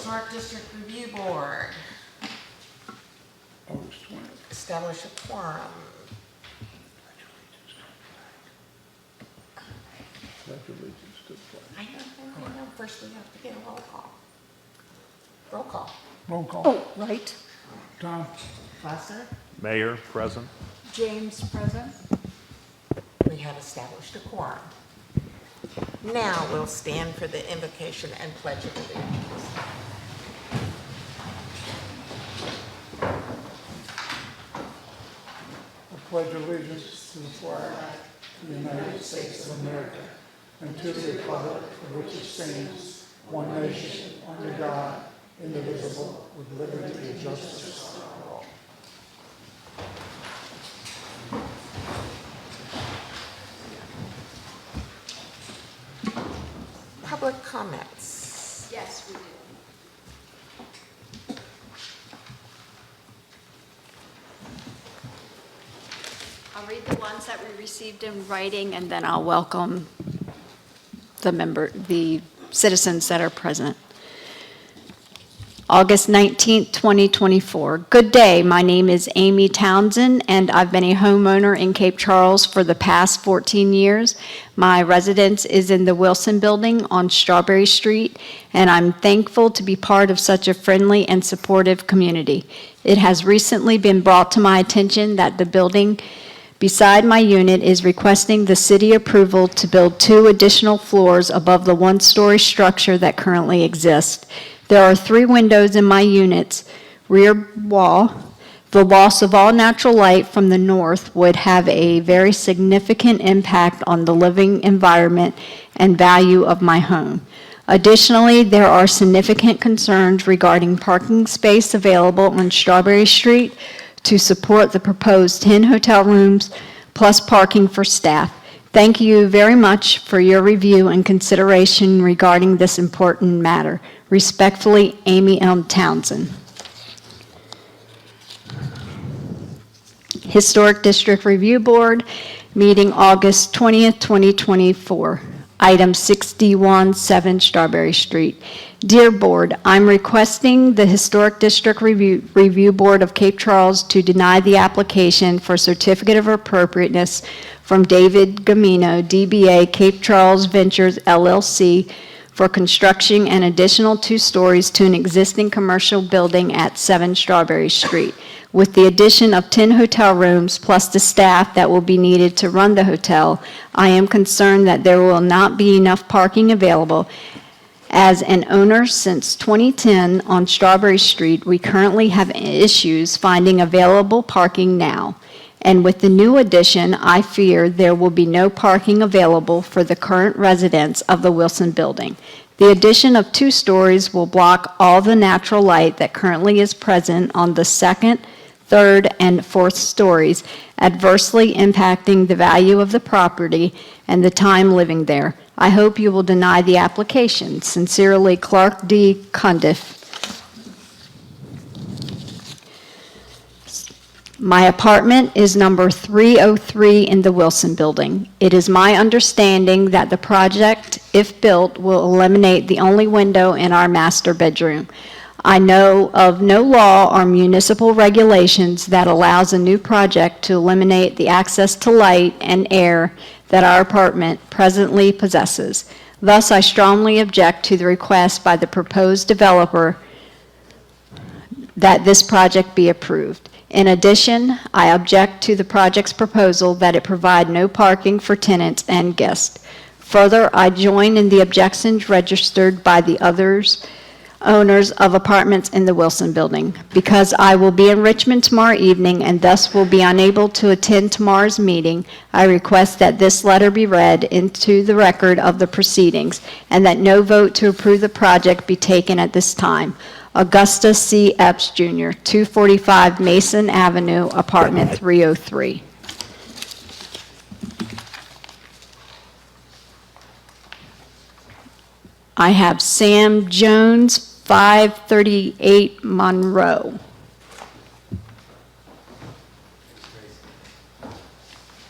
Historic District Review Board. August 20th. Establish a quorum. Pledge allegiance to the flag. I know. First we have to get a roll call. Roll call. Roll call. Oh, right. Tom? Foster? Mayor, present. James present. We have established a quorum. Now we'll stand for the invocation and pledge of allegiance. I pledge allegiance to the flag of the United States of America and to the republic for which it stands, one nation, under God, indivisible, with liberty and justice for all. Public comments. Yes, we do. I'll read the ones that we received in writing, and then I'll welcome the citizens that are present. August 19th, 2024. Good day. My name is Amy Townsend, and I've been a homeowner in Cape Charles for the past 14 years. My residence is in the Wilson Building on Strawberry Street, and I'm thankful to be part of such a friendly and supportive community. It has recently been brought to my attention that the building beside my unit is requesting the city approval to build 2 additional floors above the 1-story structure that currently exists. There are 3 windows in my unit's rear wall. The loss of all natural light from the north would have a very significant impact on the living environment and value of my home. Additionally, there are significant concerns regarding parking space available on Strawberry Street to support the proposed 10 hotel rooms plus parking for staff. Thank you very much for your review and consideration regarding this important matter. Respectfully, Amy L. Townsend. Historic District Review Board, meeting August 20th, 2024. Item 61, 7 Strawberry Street. Dear Board, I'm requesting the Historic District Review Board of Cape Charles to deny the application for Certificate of Appropriateness from David Gamino, DBA Cape Charles Ventures, LLC, for construction an additional 2 stories to an existing commercial building at 7 Strawberry Street. With the addition of 10 hotel rooms plus the staff that will be needed to run the hotel, I am concerned that there will not be enough parking available. As an owner since 2010 on Strawberry Street, we currently have issues finding available parking now. And with the new addition, I fear there will be no parking available for the current residents of the Wilson Building. The addition of 2 stories will block all the natural light that currently is present on the 2nd, 3rd, and 4th stories, adversely impacting the value of the property and the time living there. I hope you will deny the application. Sincerely, Clark D. Cundiff. My apartment is number 303 in the Wilson Building. It is my understanding that the project, if built, will eliminate the only window in our master bedroom. I know of no law or municipal regulations that allows a new project to eliminate the access to light and air that our apartment presently possesses. Thus, I strongly object to the request by the proposed developer that this project be approved. In addition, I object to the project's proposal that it provide no parking for tenants and guests. Further, I join in the objections registered by the owners of apartments in the Wilson Building. Because I will be in Richmond tomorrow evening and thus will be unable to attend tomorrow's meeting, I request that this letter be read into the record of the proceedings and that no vote to approve the project be taken at this time. Augusta C. Epps, Jr., 245 Mason Avenue, apartment 303. I have Sam Jones, 538 Monroe.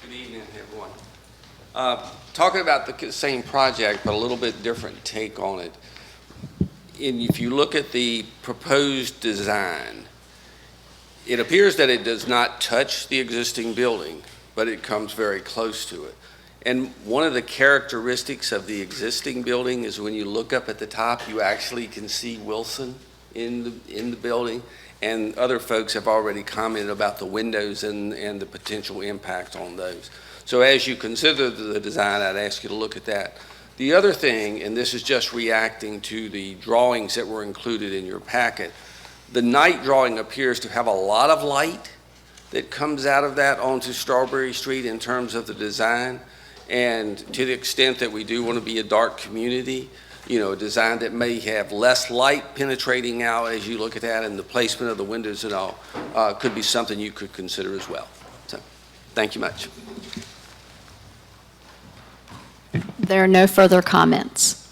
Good evening, everyone. Talking about the same project, but a little bit different take on it. if you look at the proposed design, it appears that it does not touch the existing building, but it comes very close to it. And one of the characteristics of the existing building is when you look up at the top, you actually can see Wilson in the building. And other folks have already commented about the windows and the potential impact on those. So as you consider the design, I'd ask you to look at that. The other thing, and this is just reacting to the drawings that were included in your packet, the night drawing appears to have a lot of light that comes out of that onto Strawberry Street in terms of the design. And to the extent that we do want to be a dark community, you know, a design that may have less light penetrating out as you look at that, and the placement of the windows and all could be something you could consider as well. So, thank you much. There are no further comments.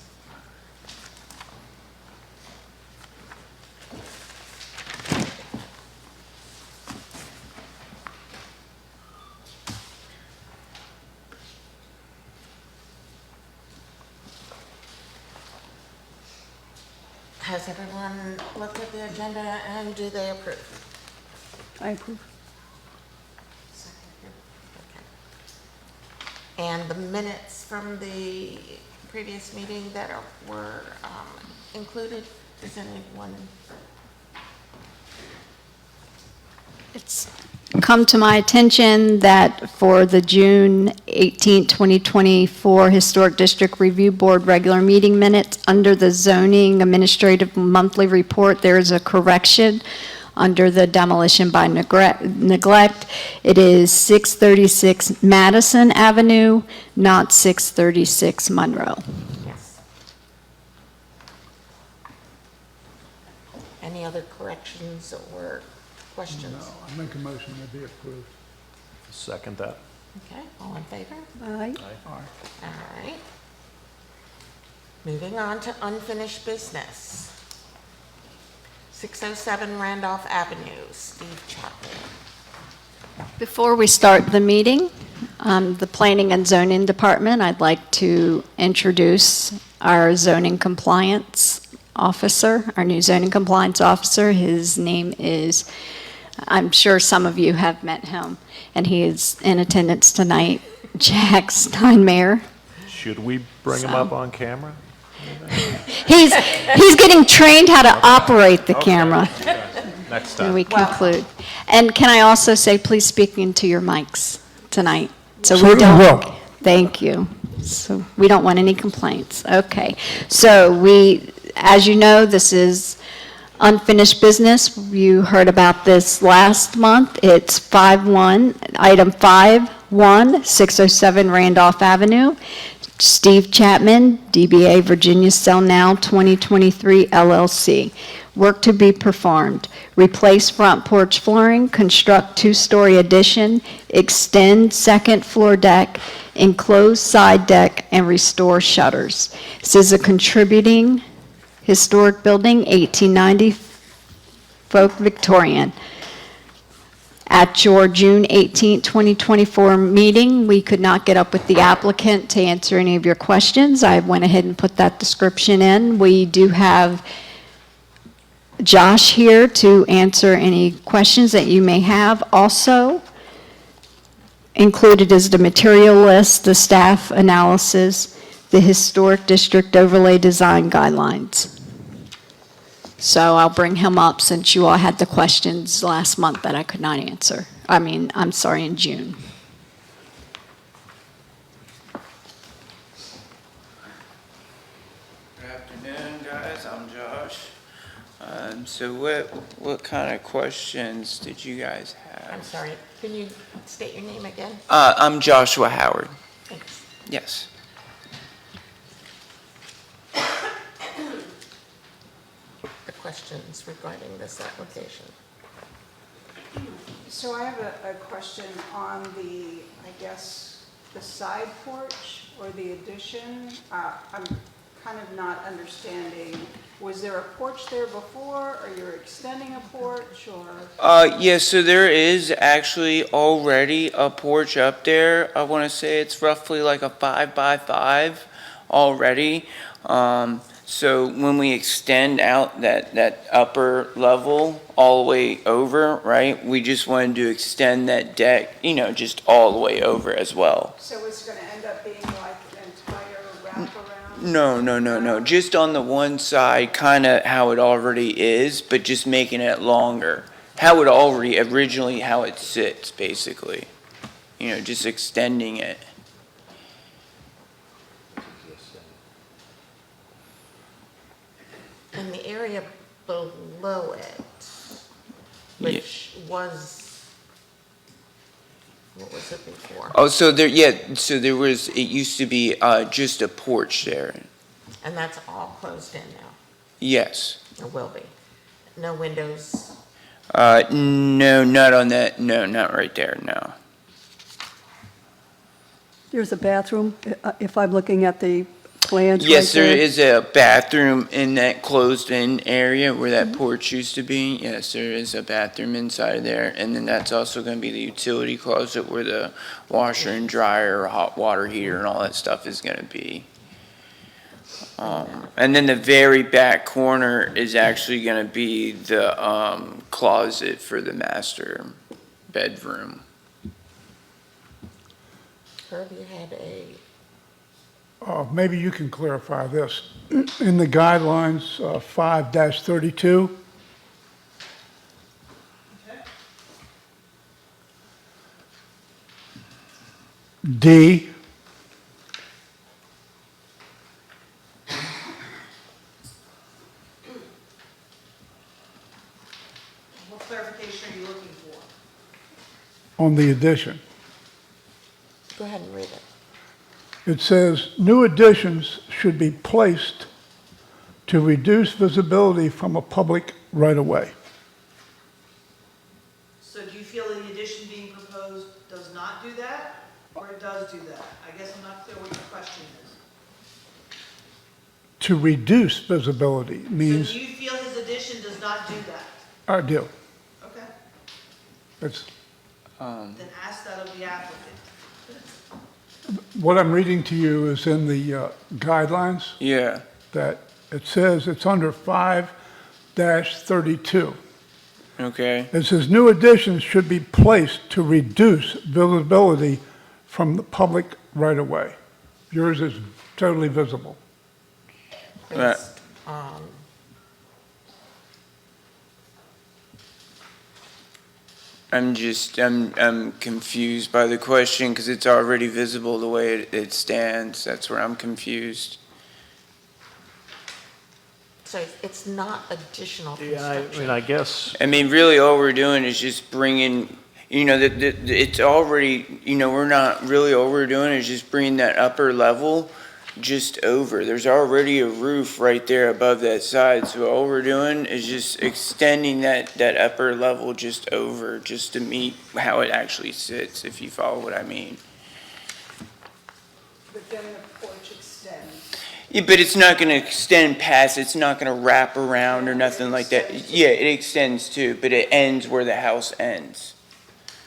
Has everyone looked at the agenda and do they approve? I approve. Okay. And the minutes from the previous meeting that were included, does anyone? It's come to my attention that for the June 18, 2024 Historic District Review Board regular meeting minutes, under the zoning administrative monthly report, there is a correction under the demolition by neglect. It is 636 Madison Avenue, not 636 Monroe. Yes. Any other corrections or questions? No, I make a motion that be approved. Second that. Okay, all in favor? Aye. All right. Moving on to unfinished business. 607 Randolph Avenue, Steve Chapman. Before we start the meeting, the Planning and Zoning Department, I'd like to introduce our zoning compliance officer, our new zoning compliance officer. His name is, I'm sure some of you have met him, and he is in attendance tonight, Jack Steinmeier. Should we bring him So- up on camera? He's getting trained how to operate the Okay. camera. Next And time. we conclude. And can I also say, please speak into your mics tonight? So we Certainly don't. will. Thank you. So we don't want any complaints. Okay. So as you know, this is unfinished business. You heard about this last month. It's item 5-1, 607 Randolph Avenue. Steve Chapman, DBA Virginia Cell Now 2023 LLC. Work to be performed. Replace front porch flooring, construct two-story addition, extend second floor deck, enclose side deck, and restore shutters. This is a contributing historic building, 1890 folk Victorian. At your June 18, 2024 meeting, we could not get up with the applicant to answer any of your questions. I went ahead and put that description in. We do have Josh here to answer any questions that you may have. Also included is the material list, the staff analysis, the historic district overlay design guidelines. So I'll bring him up since you all had the questions last month that I could not answer. In June. Good afternoon, guys. I'm Josh. So what kind of questions did you guys have? I'm sorry, can you state your name again? I'm Joshua Howard. Thanks. Yes. The questions regarding this application. So I have a question on the, I guess, the side porch or the addition. I'm kind of not understanding, was there a porch there before, or you're extending a porch, or? Yeah, so there is actually already a porch up there. I want to say it's roughly like a 5 by 5 already. So when we extend out that upper level all the way over, right, we just wanted to extend that deck, just all the way over as well. So it's going to end up being like an entire wraparound? No. Just on the one side, kind of how it already is, but just making it longer. How it already, originally how it sits, basically. Just extending it. And the area below it, which was, what was it before? Oh, so there was, it used to be just a porch there. And that's all closed in now, Yes. or will be. No windows. No, not on that, no, not right there, no. There's a bathroom, if I'm looking at the plans right Yes, there there. is a bathroom in that closed-in area where that porch used to be. Yes, there is a bathroom inside there, and then that's also gonna be the utility closet where the washer and dryer, hot water heater, and all that stuff is gonna be. And then the very back corner is actually gonna be the, closet for the master bedroom. Herb, you had a, Maybe you can clarify this. In the guidelines, 5-32, D, What clarification are you looking for? on the addition. go ahead and read it. It says, "New additions should be placed to reduce visibility from a public right-of-way." So do you feel that the addition being proposed does not do that, or it does do that? I guess I'm not clear what your question is. To reduce visibility So means, do you feel his addition does not do that? I do. Okay, It's, then ask that of the applicant. what I'm reading to you is in the guidelines, Yeah, that it says it's under 5-32. okay. It says, "New additions should be placed to reduce visibility from the public right-of-way." Yours is totally visible. Based on, I'm confused by the question because it's already visible the way it stands. That's where I'm confused. so it's not additional Yeah, I mean, construction. I guess, I mean, really, all we're doing is just bringing, it's already, we're not really, all we're doing is just bringing that upper level just over. There's already a roof right there above that side, so all we're doing is just extending that upper level just over, just to meet how it actually sits, if you follow what I mean. But then the porch extends. Yeah, but it's not gonna extend past, it's not gonna wrap around or nothing like that. Yeah, it extends too, but it ends where the house ends.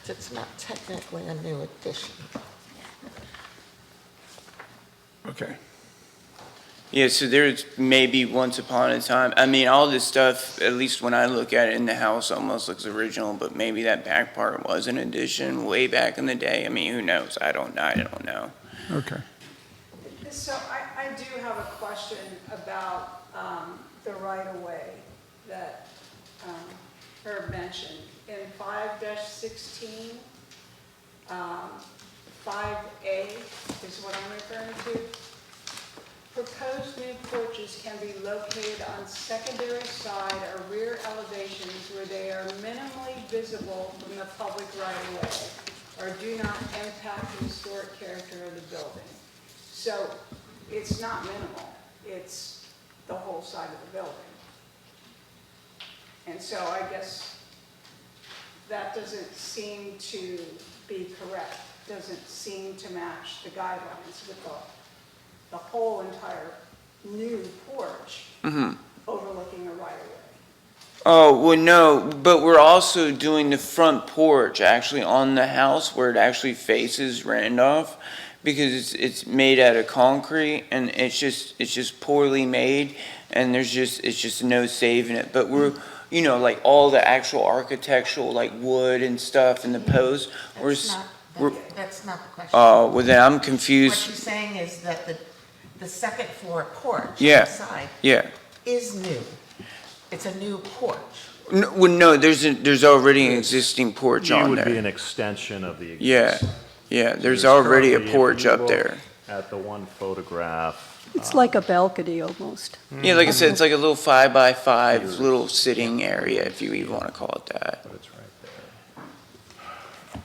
So it's not technically a new addition. Okay. Yeah, so there's maybe once upon a time, I mean, all this stuff, at least when I look at it in the house, almost looks original, but maybe that back part was an addition way back in the day. I mean, who knows? I don't know. Okay. So I do have a question about the right-of-way that Herb mentioned. In 5-16, 5A is what I'm referring to. Proposed new porches can be located on secondary side or rear elevations where they are minimally visible from the public right-of-way or do not impact the historic character of the building. So it's not minimal, it's the whole side of the building. And so I guess that doesn't seem to be correct, doesn't seem to match the guidelines with the whole entire new porch overlooking a right-of-way. Oh, well, no, but we're also doing the front porch actually on the house where it actually faces Randolph. because it's made out of concrete and it's just poorly made and it's just no saving it. But we're, you know, like all the actual architectural, like wood and stuff and the posts, That's not the question. oh, well then I'm What confused. she's saying is that the second floor porch Yeah. inside Yeah. is new. It's a new porch. No, well, no, there's already an existing porch It on would be there. an extension of the Yeah, existing. yeah, there's already a currently, if porch you up look there. At the one photograph, It's like a balcony almost. Yeah, like I said, it's like a little 5x5 little sitting area, if you even want to call it that. but it's right there.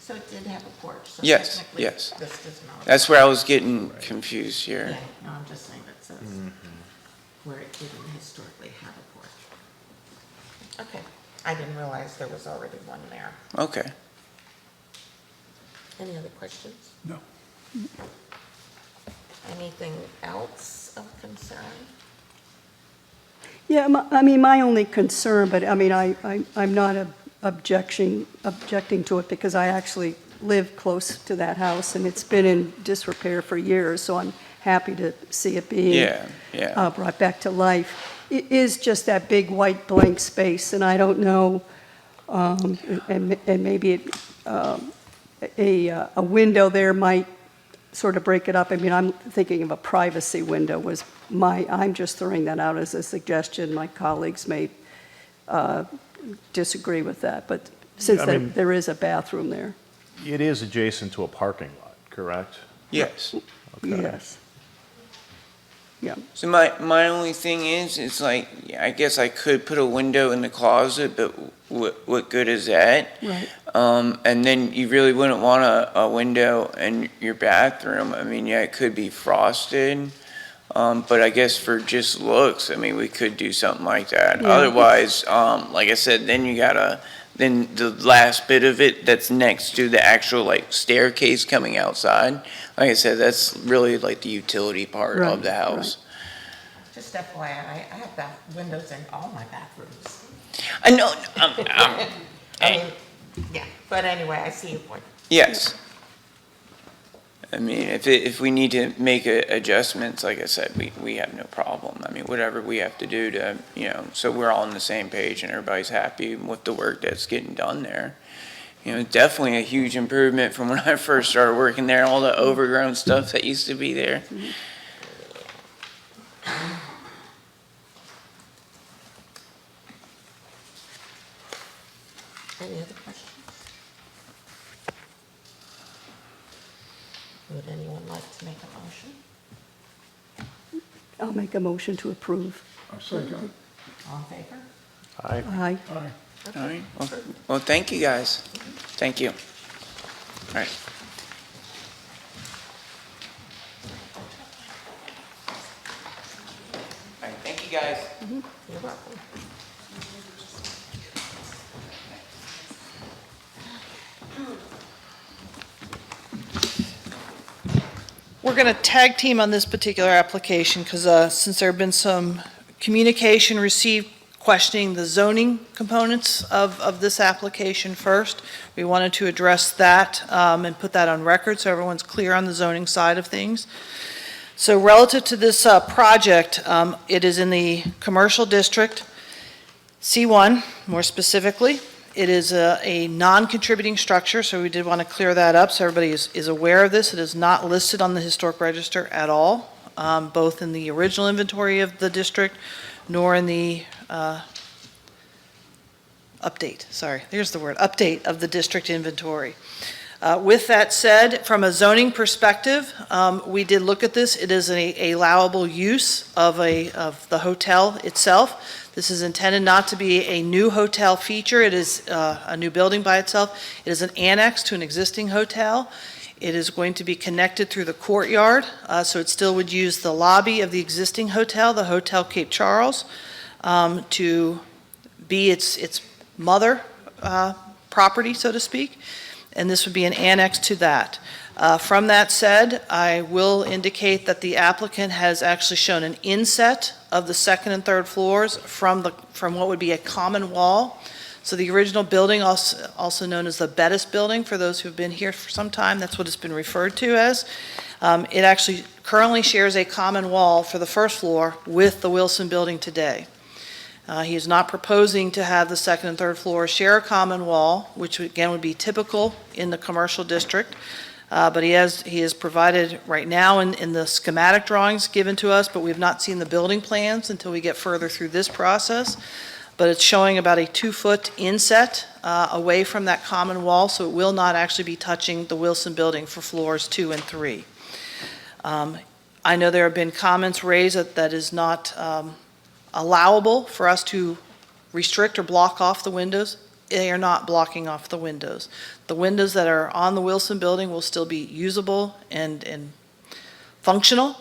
So it did have a porch. So Yes, technically yes. This does not. That's where I was getting confused Yeah, here. no, I'm just saying it says where it didn't historically have a porch. Okay, I didn't realize there was already one there. Okay. Any other questions? No. Anything else of concern? Yeah, I mean, my only concern, but I mean, I'm not objecting to it because I actually live close to that house and it's been in disrepair for years, so I'm happy to see it being Yeah. brought back to life. It is just that big white blank space, and I don't know, and maybe a window there might sort of break it up. I mean, I'm thinking of a privacy window I'm just throwing that out as a suggestion. My colleagues may disagree with that, but since I mean- there is a bathroom there. It is adjacent to a parking lot, correct? Yes. Okay. Yes. Yeah. So my only thing is, it's like, I guess I could put a window in the closet, but what good is that? Right. And then you really wouldn't want a window in your bathroom. I mean, yeah, it could be frosted, but I guess for just looks, I mean, we could do something like that. Yeah. Otherwise, like I said, then the last bit of it that's next to the actual like staircase coming outside, like I said, that's really like the utility part Right, of the house. Just FYI, I have windows in all my bathrooms. I know, I mean, yeah, but anyway, I see your point. yes. I mean, if we need to make adjustments, like I said, we have no problem. I mean, whatever we have to do to, you know, so we're all on the same page and everybody's happy with the work that's getting done there. You know, definitely a huge improvement from when I first started working there, all the overgrown stuff that used to be there. Any other questions? Would anyone like to make a motion? I'll make a motion to approve. I second. All in favor? Aye. Aye. All right, well, thank you guys. Thank you. All right. All right, thank you guys. You're welcome. We're going to tag team on this particular application because since there have been some communication received questioning the zoning components of this application first, we wanted to address that and put that on record so everyone's clear on the zoning side of things. So relative to this project, it is in the commercial district, C1 more specifically. It is a non-contributing structure, so we did want to clear that up so everybody is aware of this. It is not listed on the historic register at all, both in the original inventory of the district nor in the update of the district inventory. With that said, from a zoning perspective, we did look at this. It is a allowable use of the hotel itself. This is intended not to be a new hotel feature. It is a new building by itself. It is an annex to an existing hotel. It is going to be connected through the courtyard, so it still would use the lobby of the existing hotel, the Hotel Cape Charles, to be its mother property, so to speak, and this would be an annex to that. From that said, I will indicate that the applicant has actually shown an inset of the second and third floors from what would be a common wall. So the original building, also known as the Bettis Building, for those who've been here for some time, that's what it's been referred to as. It actually currently shares a common wall for the first floor with the Wilson Building today. He is not proposing to have the second and third floors share a common wall, which again would be typical in the commercial district. But he has provided right now in the schematic drawings given to us, but we've not seen the building plans until we get further through this process. But it's showing about a 2-foot inset away from that common wall, so it will not actually be touching the Wilson Building for floors 2 and 3. I know there have been comments raised that is not allowable for us to restrict or block off the windows. They are not blocking off the windows. The windows that are on the Wilson Building will still be usable and functional.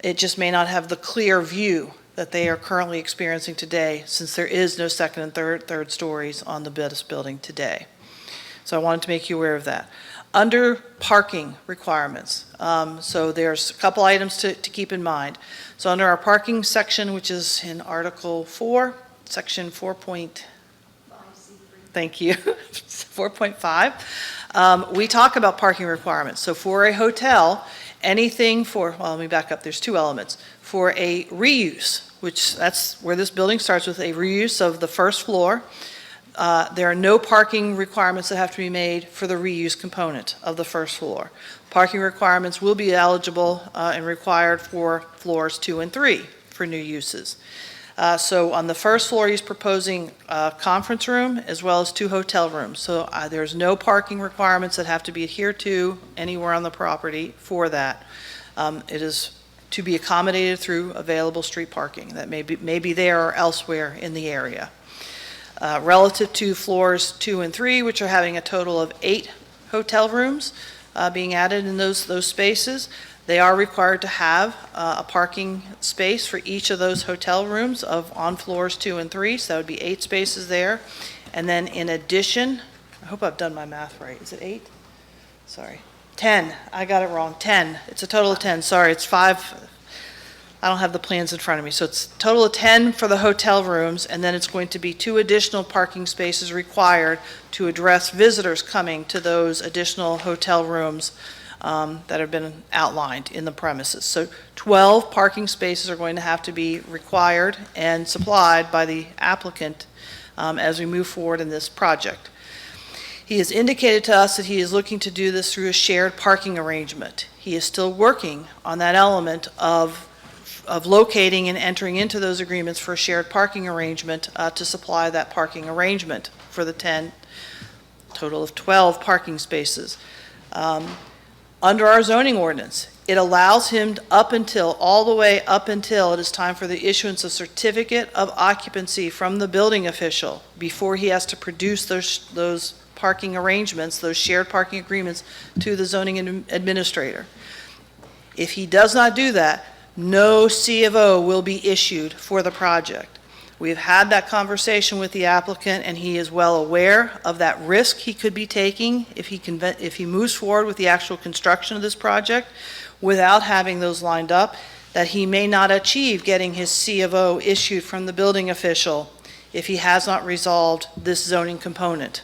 It just may not have the clear view that they are currently experiencing today, since there is no second and third stories on the Bettis Building today. So I wanted to make you aware of that. Under parking requirements, so there's a couple items to keep in mind. So under our parking section, which is in Article 4, Section 4. Thank you, 4.5, we talk about parking requirements. So for a hotel, anything for, well, let me back up, there's two elements. For a reuse, which that's where this building starts with, a reuse of the first floor, there are no parking requirements that have to be made for the reuse component of the first floor. Parking requirements will be eligible and required for floors 2 and 3 for new uses. So on the first floor, he's proposing a conference room as well as 2 hotel rooms. So there's no parking requirements that have to be adhered to anywhere on the property for that. It is to be accommodated through available street parking that may be there or elsewhere in the area. Relative to floors 2 and 3, which are having a total of 8 hotel rooms being added in those spaces, they are required to have a parking space for each of those hotel rooms on floors 2 and 3, so that would be 8 spaces there. And then in addition, I hope I've done my math right. Is it 8? Sorry. 10. I got it wrong. 10. It's a total of 10. Sorry, it's 5. I don't have the plans in front of me. So it's a total of 10 for the hotel rooms, and then it's going to be 2 additional parking spaces required to address visitors coming to those additional hotel rooms that have been outlined in the premises. So 12 parking spaces are going to have to be required and supplied by the applicant as we move forward in this project. He has indicated to us that he is looking to do this through a shared parking arrangement. He is still working on that element of locating and entering into those agreements for a shared parking arrangement to supply that parking arrangement for the total of 12 parking spaces. Under our zoning ordinance, it allows him all the way up until it is time for the issuance of certificate of occupancy from the building official before he has to produce those parking arrangements, those shared parking agreements to the zoning administrator. If he does not do that, no C of O will be issued for the project. We've had that conversation with the applicant, and he is well aware of that risk he could be taking if he moves forward with the actual construction of this project without having those lined up, that he may not achieve getting his C of O issued from the building official if he has not resolved this zoning component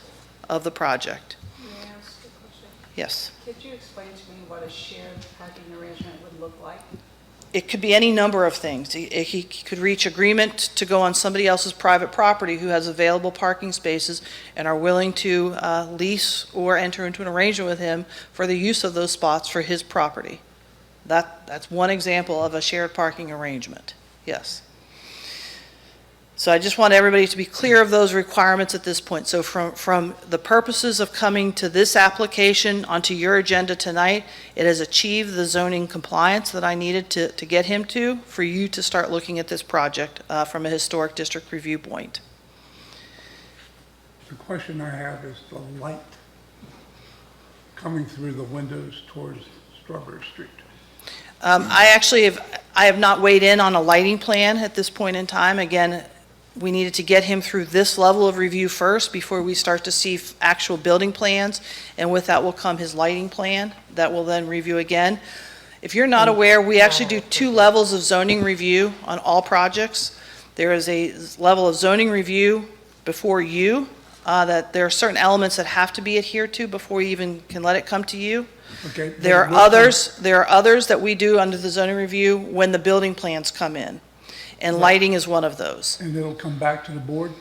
of the project. May I ask a question? Yes. Could you explain to me what a shared parking arrangement would look like? It could be any number of things. He could reach agreement to go on somebody else's private property who has available parking spaces and are willing to lease or enter into an arrangement with him for the use of those spots for his property. That's one example of a shared parking arrangement. Yes. So I just want everybody to be clear of those requirements at this point. So from the purposes of coming to this application onto your agenda tonight, it has achieved the zoning compliance that I needed to get him to for you to start looking at this project from a historic district review point. The question I have is the light coming through the windows towards Strawberry Street. I have not weighed in on a lighting plan at this point in time. Again, we needed to get him through this level of review first before we start to see actual building plans, and with that will come his lighting plan that we'll then review again. If you're not aware, we actually do 2 levels of zoning review on all projects. There is a level of zoning review before you that there are certain elements that have to be adhered to before you even can let it come to you. Okay. There are others that we do under the zoning review when the building plans come in, and lighting is one of those. And it'll come back to the board?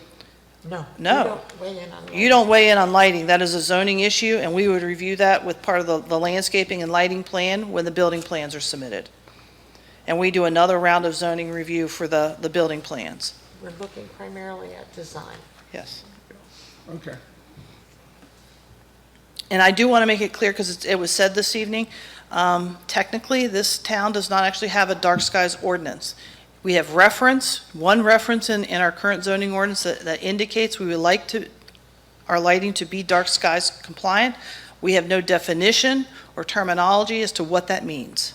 No. No. You don't weigh in on You don't weigh in on lighting, that is a zoning issue, and we would review that with part of the landscaping and lighting plan when the building plans are submitted. And we do another round of zoning review for the building plans, We're looking primarily at design. yes. Okay. And I do want to make it clear, because it was said this evening, technically, this town does not actually have a dark skies ordinance. We have one reference in our current zoning ordinance that indicates we would like our lighting to be dark skies compliant. We have no definition or terminology as to what that means.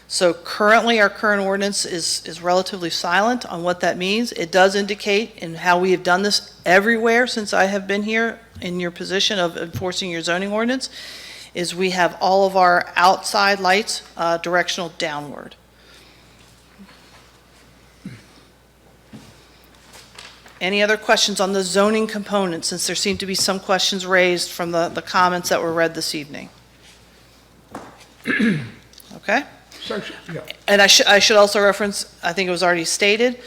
So currently, our current ordinance is relatively silent on what that means. It does indicate in how we have done this everywhere since I have been here in your position of enforcing your zoning ordinance, is we have all of our outside lights directional downward. Any other questions on the zoning component, since there seem to be some questions raised from the comments that were read this evening? Okay? Yeah. And I should also reference, I think it was already stated,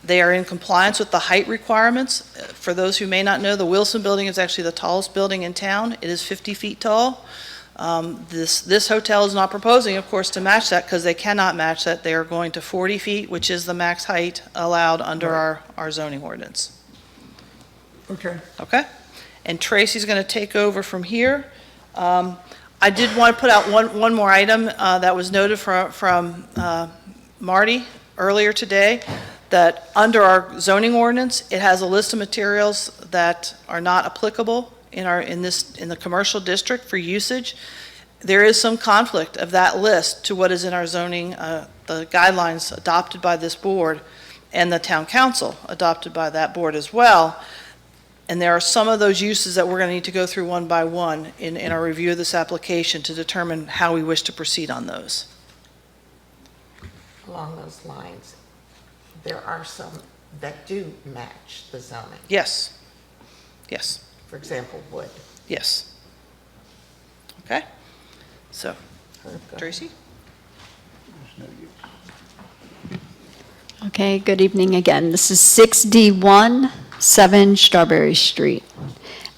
they are in compliance with the height requirements. For those who may not know, the Wilson Building is actually the tallest building in town. It is 50 feet tall. This hotel is not proposing, of course, to match that, because they cannot match that. They are going to 40 feet, which is the max height allowed under our zoning ordinance. Okay. Okay? And Tracy's going to take over from here. I did want to put out one more item that was noted from Marty earlier today, that under our zoning ordinance, it has a list of materials that are not applicable in the commercial district for usage. There is some conflict of that list to what is in our zoning, the guidelines adopted by this board and the town council adopted by that board as well. And there are some of those uses that we're going to need to go through one by one in our review of this application to determine how we wish to proceed on those. Along those lines, there are some that do match the zoning. Yes. Yes. For example, wood. Yes. Okay? So, Go ahead. Tracy? There's no use. Okay, good evening again. This is 6D1, 7 Strawberry Street.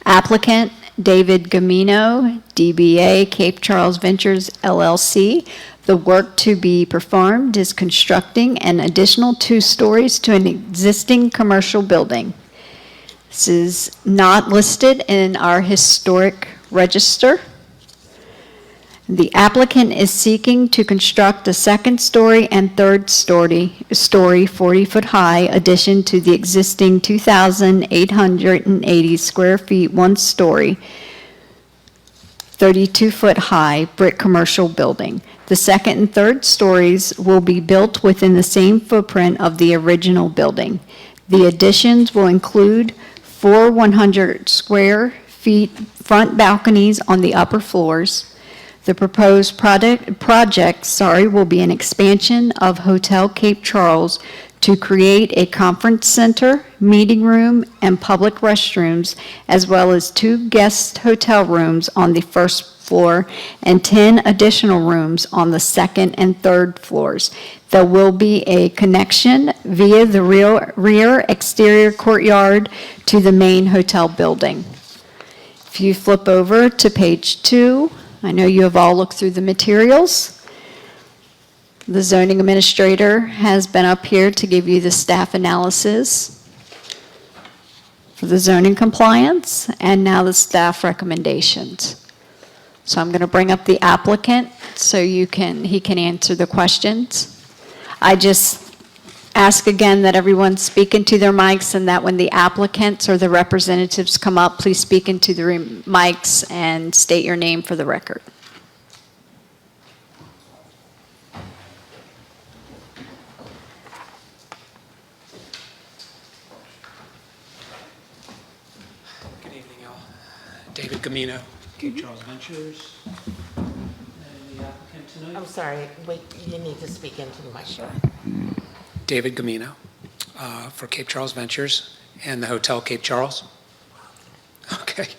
Applicant David Gamino, DBA Cape Charles Ventures LLC. The work to be performed is constructing an additional 2 stories to an existing commercial building. This is not listed in our historic register. The applicant is seeking to construct a 2nd story and 3rd story 40-foot high addition to the existing 2,880 square feet, 1-story, 32-foot high brick commercial building. The 2nd and 3rd stories will be built within the same footprint of the original building. The additions will include 4 100 square feet front balconies on the upper floors. The proposed project will be an expansion of Hotel Cape Charles to create a conference center, meeting room, and public restrooms, as well as 2 guest hotel rooms on the 1st floor and 10 additional rooms on the 2nd and 3rd floors. There will be a connection via the rear exterior courtyard to the main hotel building. If you flip over to page 2, I know you have all looked through the materials. The zoning administrator has been up here to give you the staff analysis for the zoning compliance, and now the staff recommendations. So I'm going to bring up the applicant so he can answer the questions. I just ask again that everyone speak into their mics, and that when the applicants or the representatives come up, please speak into the mics and state your name for the record. Good evening, y'all. David Gamino, Cape Charles Ventures. And the applicant tonight? I'm sorry, wait, you need to speak into the microphone. David Gamino for Cape Charles Ventures and the Hotel Cape Charles. Okay,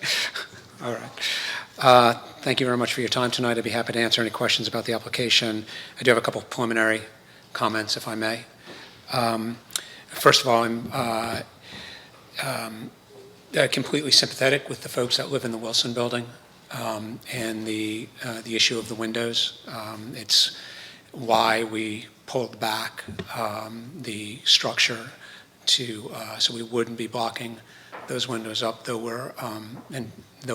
all right. Thank you very much for your time tonight. I'd be happy to answer any questions about the application. I do have a couple of preliminary comments, if I may. First of all, I'm completely sympathetic with the folks that live in the Wilson Building and the issue of the windows. It's why we pulled back the structure so we wouldn't be blocking those windows up, though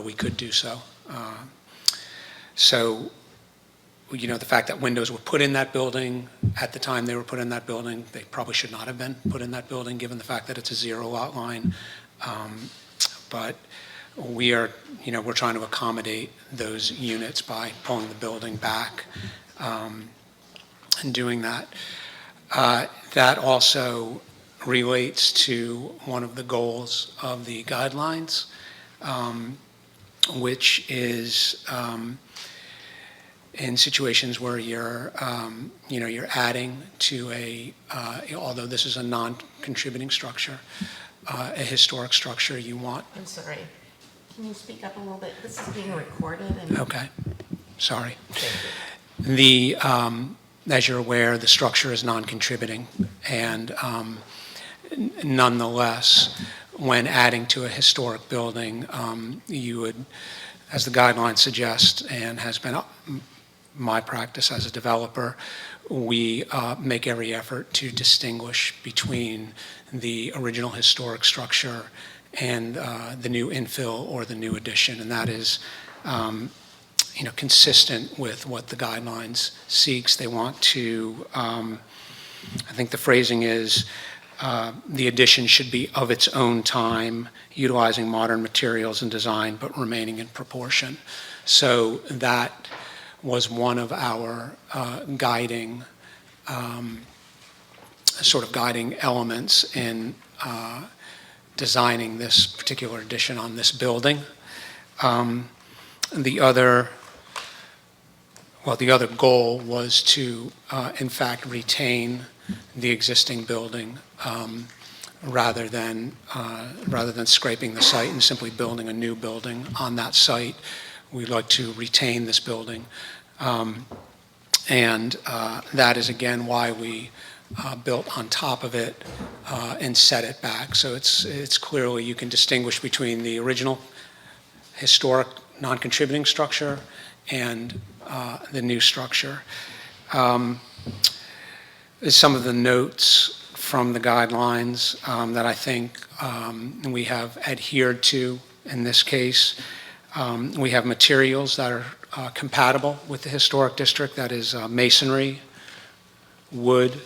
we could do so. So, you know, the fact that windows were put in that building at the time they were put in that building, they probably should not have been put in that building, given the fact that it's a zero lot line. But we're trying to accommodate those units by pulling the building back and doing that. That also relates to one of the goals of the guidelines, which is in situations where you're adding to although this is a non-contributing structure, a historic structure, you want. I'm sorry. Can you speak up a little bit? This is being recorded and. Okay, sorry. Thank you. As you're aware, the structure is non-contributing, and nonetheless, when adding to a historic building, you would, as the guidelines suggest, and has been my practice as a developer, we make every effort to distinguish between the original historic structure and the new infill or the new addition, and that is consistent with what the guidelines seeks. They want to, I think the phrasing is, the addition should be of its own time, utilizing modern materials and design, but remaining in proportion. So that was one of our guiding elements in designing this particular addition on this building. The other goal was to, in fact, retain the existing building rather than scraping the site and simply building a new building on that site. We'd like to retain this building. And that is, again, why we built on top of it and set it back. So it's clearly, you can distinguish between the original historic non-contributing structure and the new structure. Some of the notes from the guidelines that I think we have adhered to in this case. We have materials that are compatible with the historic district, that is masonry, wood,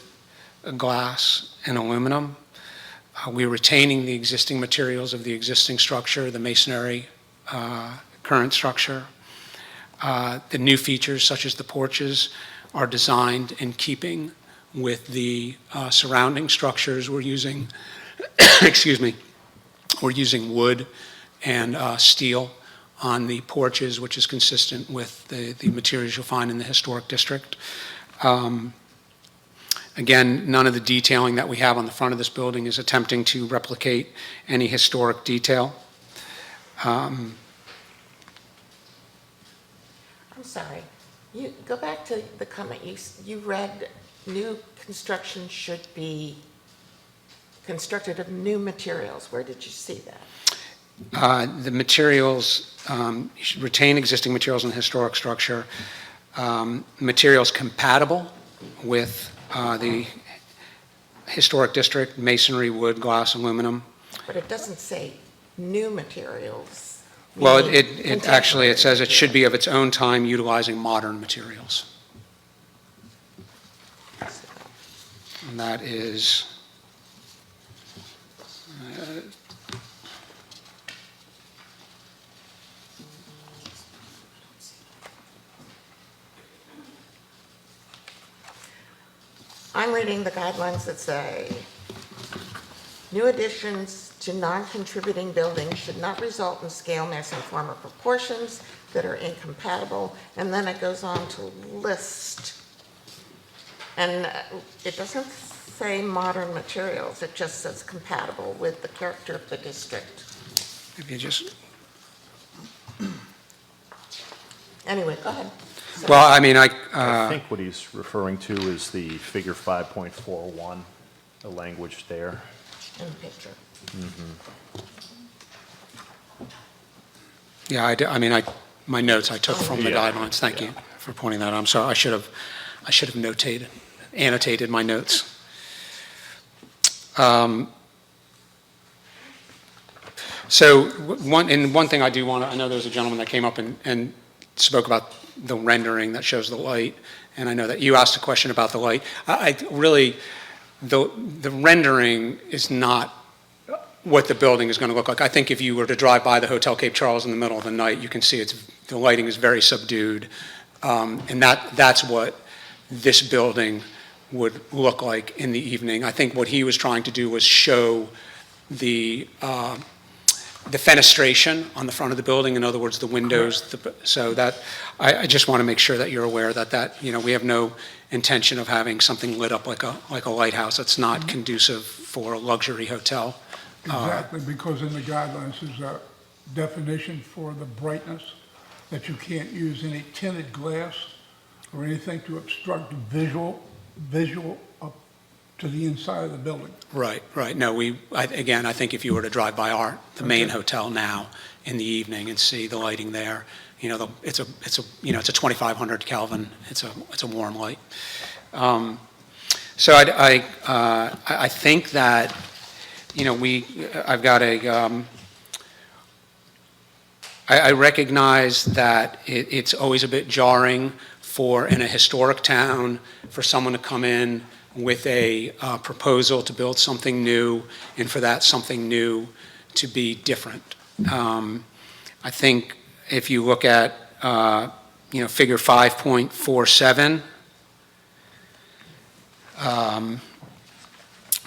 glass, and aluminum. We're retaining the existing materials of the existing structure, the masonry current structure. The new features, such as the porches, are designed in keeping with the surrounding structures. We're using, we're using wood and steel on the porches, which is consistent with the materials you'll find in the historic district. Again, none of the detailing that we have on the front of this building is attempting to replicate any historic detail. I'm sorry. You go back to the comment you read. New construction should be constructed of new materials. Where did you see that? The materials, you should retain existing materials in the historic structure. Materials compatible with the historic district, masonry, wood, glass, aluminum. But it doesn't say new materials. Well, meaning it actually, it says it should be of its own time, utilizing modern materials. And that is, I'm reading the guidelines that say, new additions to non-contributing buildings should not result in scale, mass, and form or proportions that are incompatible, and then it goes on to list. And it doesn't say modern materials, it just says compatible with the character of the district. if you just, Anyway, go ahead. Well, I mean, I think what he's referring to is the figure 5.41, the language there. In the picture. yeah, I mean, my notes I took from the Yeah. guidelines. Thank you for pointing that out. I'm sorry, I should have annotated my notes. So one thing I do want to, I know there was a gentleman that came up and spoke about the rendering that shows the light, and I know that you asked a question about the light. I really, the rendering is not what the building is going to look like. I think if you were to drive by the Hotel Cape Charles in the middle of the night, you can see the lighting is very subdued, and that's what this building would look like in the evening. I think what he was trying to do was show the fenestration on the front of the building, in other words, the windows. So that, I just want to make sure that you're aware that, we have no intention of having something lit up like a lighthouse. It's not conducive for a luxury hotel. Exactly, because in the guidelines, there's a definition for the brightness, that you can't use any tinted glass or anything to obstruct visual up to the inside of the building. Right. No, again, I think if you were to drive by the main hotel now in the evening and see the lighting there, it's a 2,500 Kelvin. It's a warm light. So I think that, I've got I recognize that it's always a bit jarring in a historic town for someone to come in with a proposal to build something new, and for that something new to be different. I think if you look at, figure 5.47,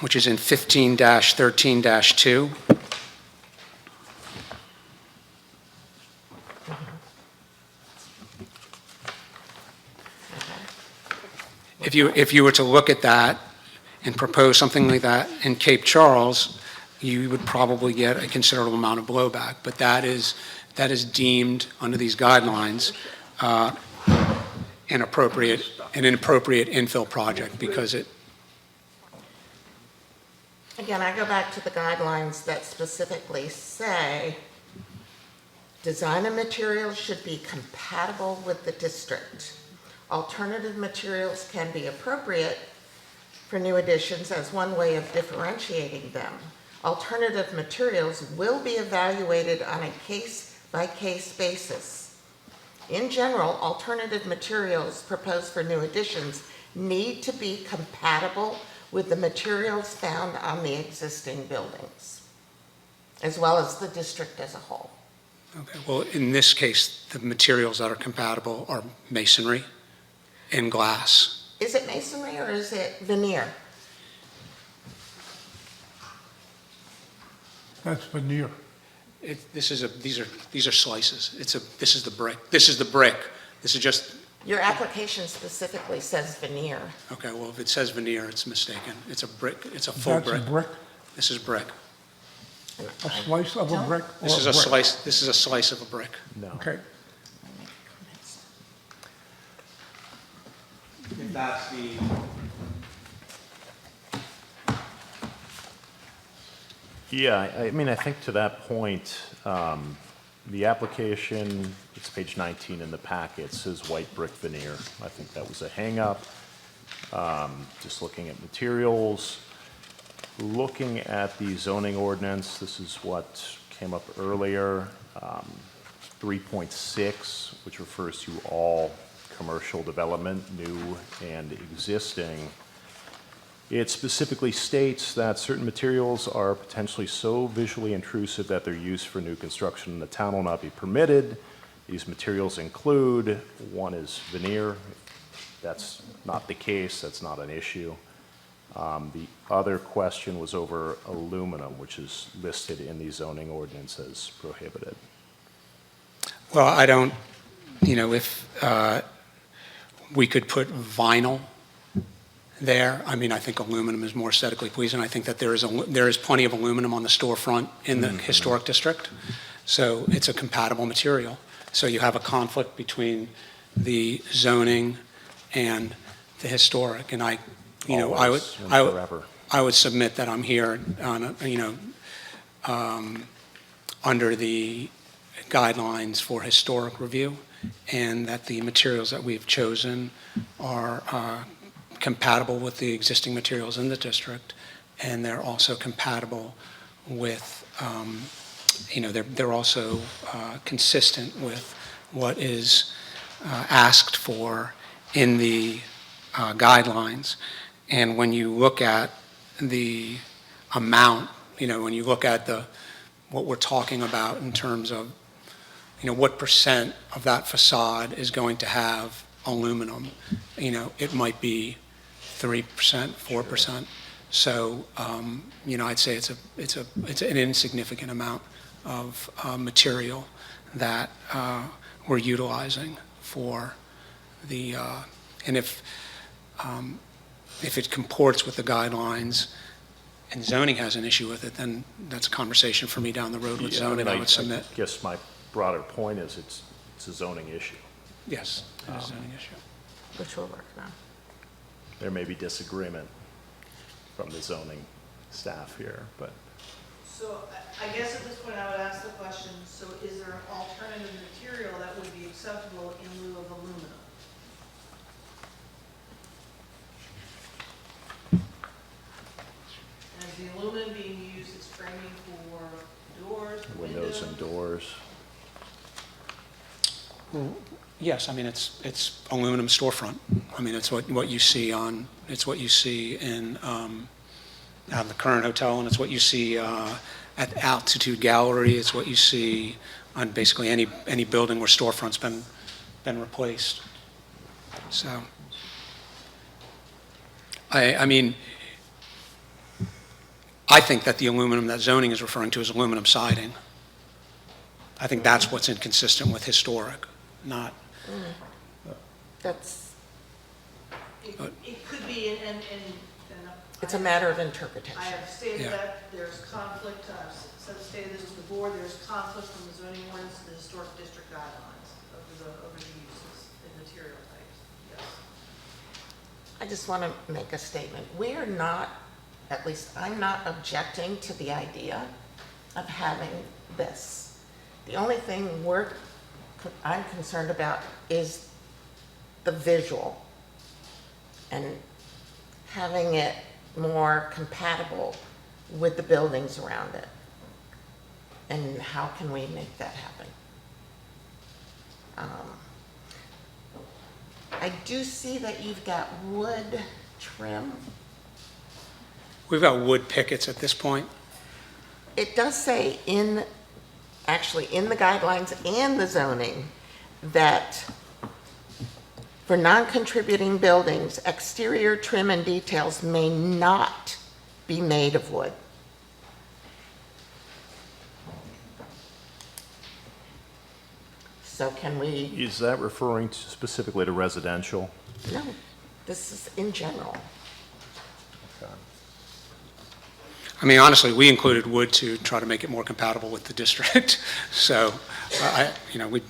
which is in 15-13-2, if you were to look at that and propose something like that in Cape Charles, you would probably get a considerable amount of blowback. But that is deemed under these guidelines an inappropriate infill project because it. Again, I go back to the guidelines that specifically say design and materials should be compatible with the district. Alternative materials can be appropriate for new additions as one way of differentiating them. Alternative materials will be evaluated on a case-by-case basis. In general, alternative materials proposed for new additions need to be compatible with the materials found on the existing buildings, as well as the district as a whole. Okay, well, in this case, the materials that are compatible are masonry and glass. Is it masonry or is it veneer? That's veneer. These are slices. This is the brick. This is the brick. This is just. Your application specifically says veneer. Okay, well, if it says veneer, it's mistaken. It's a brick. It's a full brick. That's a brick? This is brick. A slice of a brick or This is a a brick? slice. This is a slice of a brick. No. Okay. If that's the. Yeah, I mean, I think to that point, the application, it's page 19 in the packet, says white brick veneer. I think that was a hang-up. Just looking at materials, looking at the zoning ordinance, this is what came up earlier, 3.6, which refers to all commercial development, new and existing. It specifically states that certain materials are potentially so visually intrusive that their use for new construction in the town will not be permitted. These materials include, one is veneer. That's not the case, that's not an issue. The other question was over aluminum, which is listed in the zoning ordinance as prohibited. Well, I don't, if we could put vinyl there. I mean, I think aluminum is more aesthetically pleasing. I think that there is plenty of aluminum on the storefront in the historic district, so it's a compatible material. So you have a conflict between the zoning and the historic, and I would, Always and forever. I would submit that I'm here on, under the guidelines for historic review, and that the materials that we've chosen are compatible with the existing materials in the district, and they're also compatible with, they're also consistent with what is asked for in the guidelines. And when you look at the amount, when you look at what we're talking about in terms of, what percent of that facade is going to have aluminum, it might be 3%, 4%. So, I'd say it's an insignificant amount of material that we're utilizing for the, and if it comports with the guidelines and zoning has an issue with it, then that's a conversation for me down the road with Yeah, zoning, I would submit. I guess my broader point is it's a zoning issue. Yes, it is a zoning issue. Which we're working on. There may be disagreement from the zoning staff here, but So I guess at this point I would ask the question, so is there an alternative material that would be acceptable in lieu of aluminum? And is the aluminum being used as framing for doors, windows and doors. Yes, I mean, it's aluminum storefront. I mean, it's what you see it's what you see in, at the current hotel, and it's what you see at Altitude Gallery. It's what you see on basically any building where storefront's been replaced. So, I mean, I think that the aluminum that zoning is referring to is aluminum siding. I think that's what's inconsistent with historic, not. That's, It could be, and it's a matter of interpretation. I have stated Yeah. that there's conflict, I've stated this to the board, there's conflict from the zoning ordinance to the historic district guidelines over the uses and material types, yes. I just want to make a statement. We are not, at least I'm not objecting to the idea of having this. The only thing I'm concerned about is the visual and having it more compatible with the buildings around it. And how can we make that happen? I do see that you've got wood trim. We've got wood pickets at this point. It does say actually in the guidelines and the zoning that for non-contributing buildings, exterior trim and details may not be made of wood. So can we, Is that referring specifically to residential? no, this is in general. I mean, honestly, we included wood to try to make it more compatible with the district. So, we'd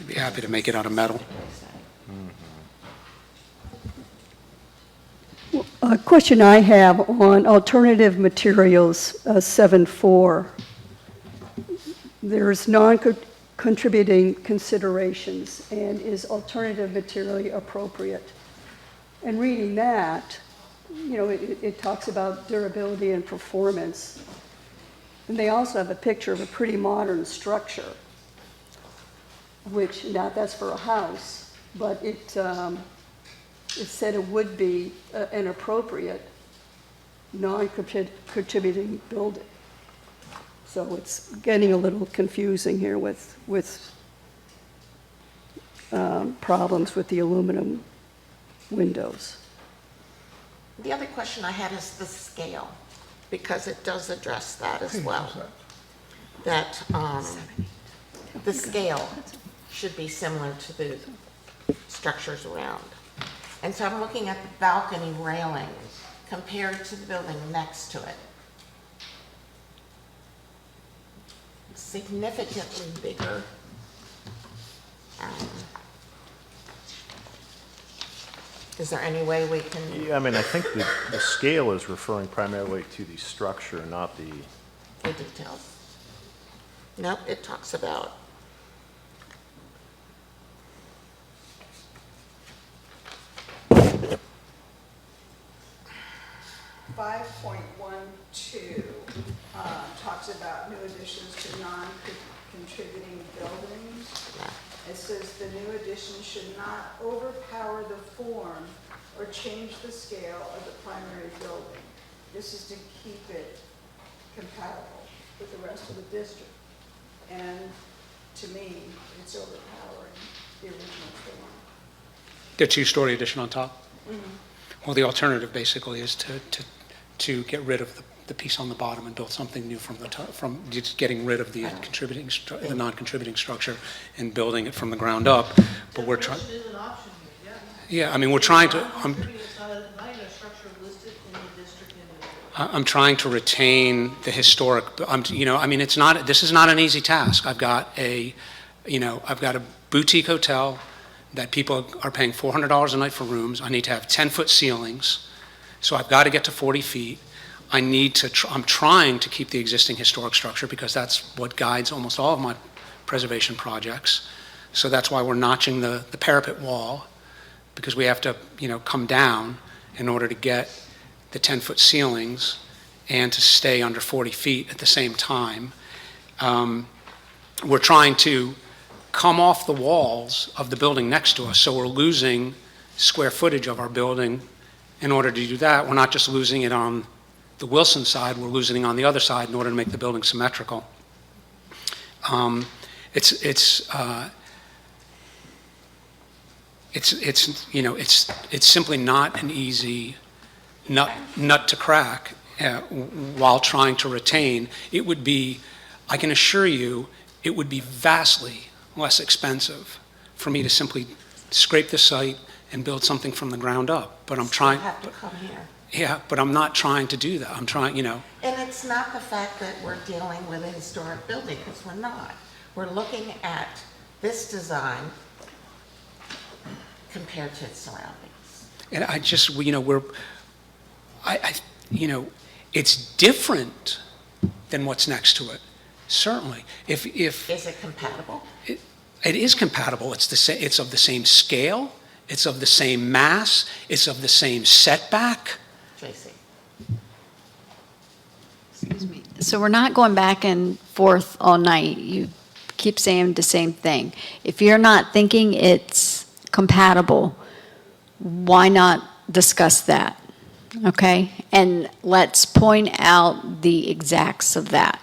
be happy to make it out of metal. A question I have on alternative materials, 7.4. There's non-contributing considerations, and is alternative material appropriate? And reading that, it talks about durability and performance. And they also have a picture of a pretty modern structure, which, now that's for a house, but it said it would be an appropriate non-contributing building. So it's getting a little confusing here with problems with the aluminum windows. The other question I had is the scale, because it does address that as well. That the scale should be similar to the structures around. And so I'm looking at the balcony railing compared to the building next to it. Significantly bigger Is there any way we can, Yeah, I mean, I think the scale is referring primarily to the structure, not the, the details? Nope, it talks about, 5.12 talks about new additions to non-contributing buildings. It says the new addition should not overpower the form or change the scale of the primary building. This is to keep it compatible with the rest of the district. And to me, it's overpowering the original form. The two-story addition on top? Well, the alternative basically is to get rid of the piece on the bottom and build something new from the top, from just getting rid of the contributing, the non-contributing structure and building it from the ground up. But we're trying. Demolition is an option here, yeah. Yeah, I mean, we're trying to. It's not even a structure listed in the district individually. I'm trying to retain the historic. I mean, it's not. This is not an easy task. I've got a boutique hotel that people are paying $400 a night for rooms. I need to have 10-foot ceilings, so I've got to get to 40 feet. I'm trying to keep the existing historic structure because that's what guides almost all of my preservation projects. So that's why we're notching the parapet wall, because we have to, come down in order to get the 10-foot ceilings and to stay under 40 feet at the same time. We're trying to come off the walls of the building next to us, so we're losing square footage of our building. In order to do that, we're not just losing it on the Wilson side, we're losing it on the other side in order to make the building symmetrical. It's simply not an easy nut to crack while trying to retain. It would be, I can assure you, it would be vastly less expensive for me to simply scrape the site and build something from the ground up. But I'm trying. have to come here? Yeah, but I'm not trying to do that. I'm trying, And it's not the fact that we're dealing with a historic building, because we're not. We're looking at this design compared to its surroundings. And I just, it's different than what's next to it, certainly. If Is it compatible? it is compatible, it's of the same scale, it's of the same mass, it's of the same setback. Tracy? Excuse me. So we're not going back and forth all night. You keep saying the same thing. If you're not thinking it's compatible, why not discuss that? Okay? And let's point out the exacts of that.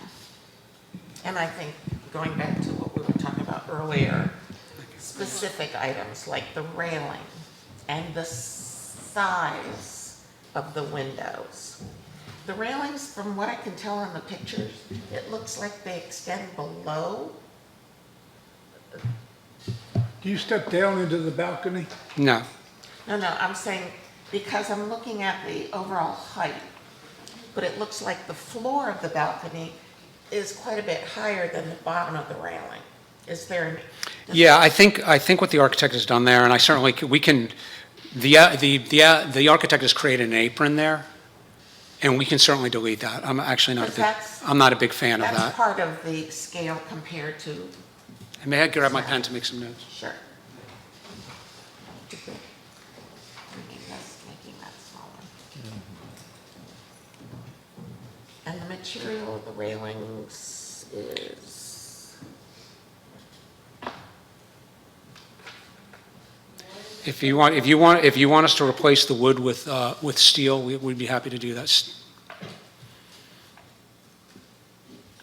And I think, going back to what we were talking about earlier, specific items like the railing and the size of the windows. The railings, from what I can tell in the pictures, it looks like they extend below. Do you step down into the balcony? No. No, I'm saying, because I'm looking at the overall height, but it looks like the floor of the balcony is quite a bit higher than the bottom of the railing. Is there? Yeah, I think what the architect has done there, and I certainly, the architect has created an apron there, and we can certainly delete that. I'm actually I'm not a big fan of That's that. part of the scale compared to, May I grab my pen to make some notes? sure. Making that smaller. And the material of the railings is, If you want us to replace the wood with steel, we'd be happy to do that.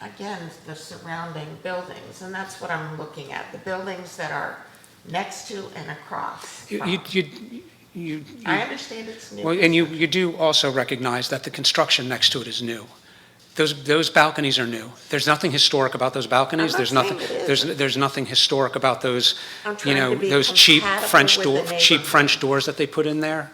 again, the surrounding buildings, and that's what I'm looking at, the buildings that are next to and across from. I understand it's new. Well, and you do also recognize that the construction next to it is new. Those balconies are new. There's nothing historic about those balconies. I'm not saying it isn't. There's nothing historic about those, I'm trying to be those cheap compatible with the cheap neighborhood. French doors that they put in there.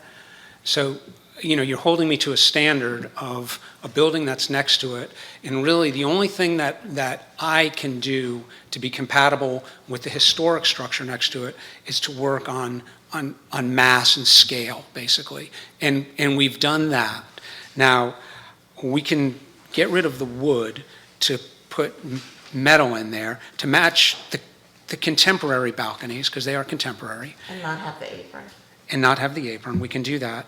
So, you're holding me to a standard of a building that's next to it, and really the only thing that I can do to be compatible with the historic structure next to it is to work on on mass and scale, basically. And we've done that. Now, we can get rid of the wood to put metal in there to match the contemporary balconies, because they are contemporary, And not have the apron. and not have the apron. We can do that.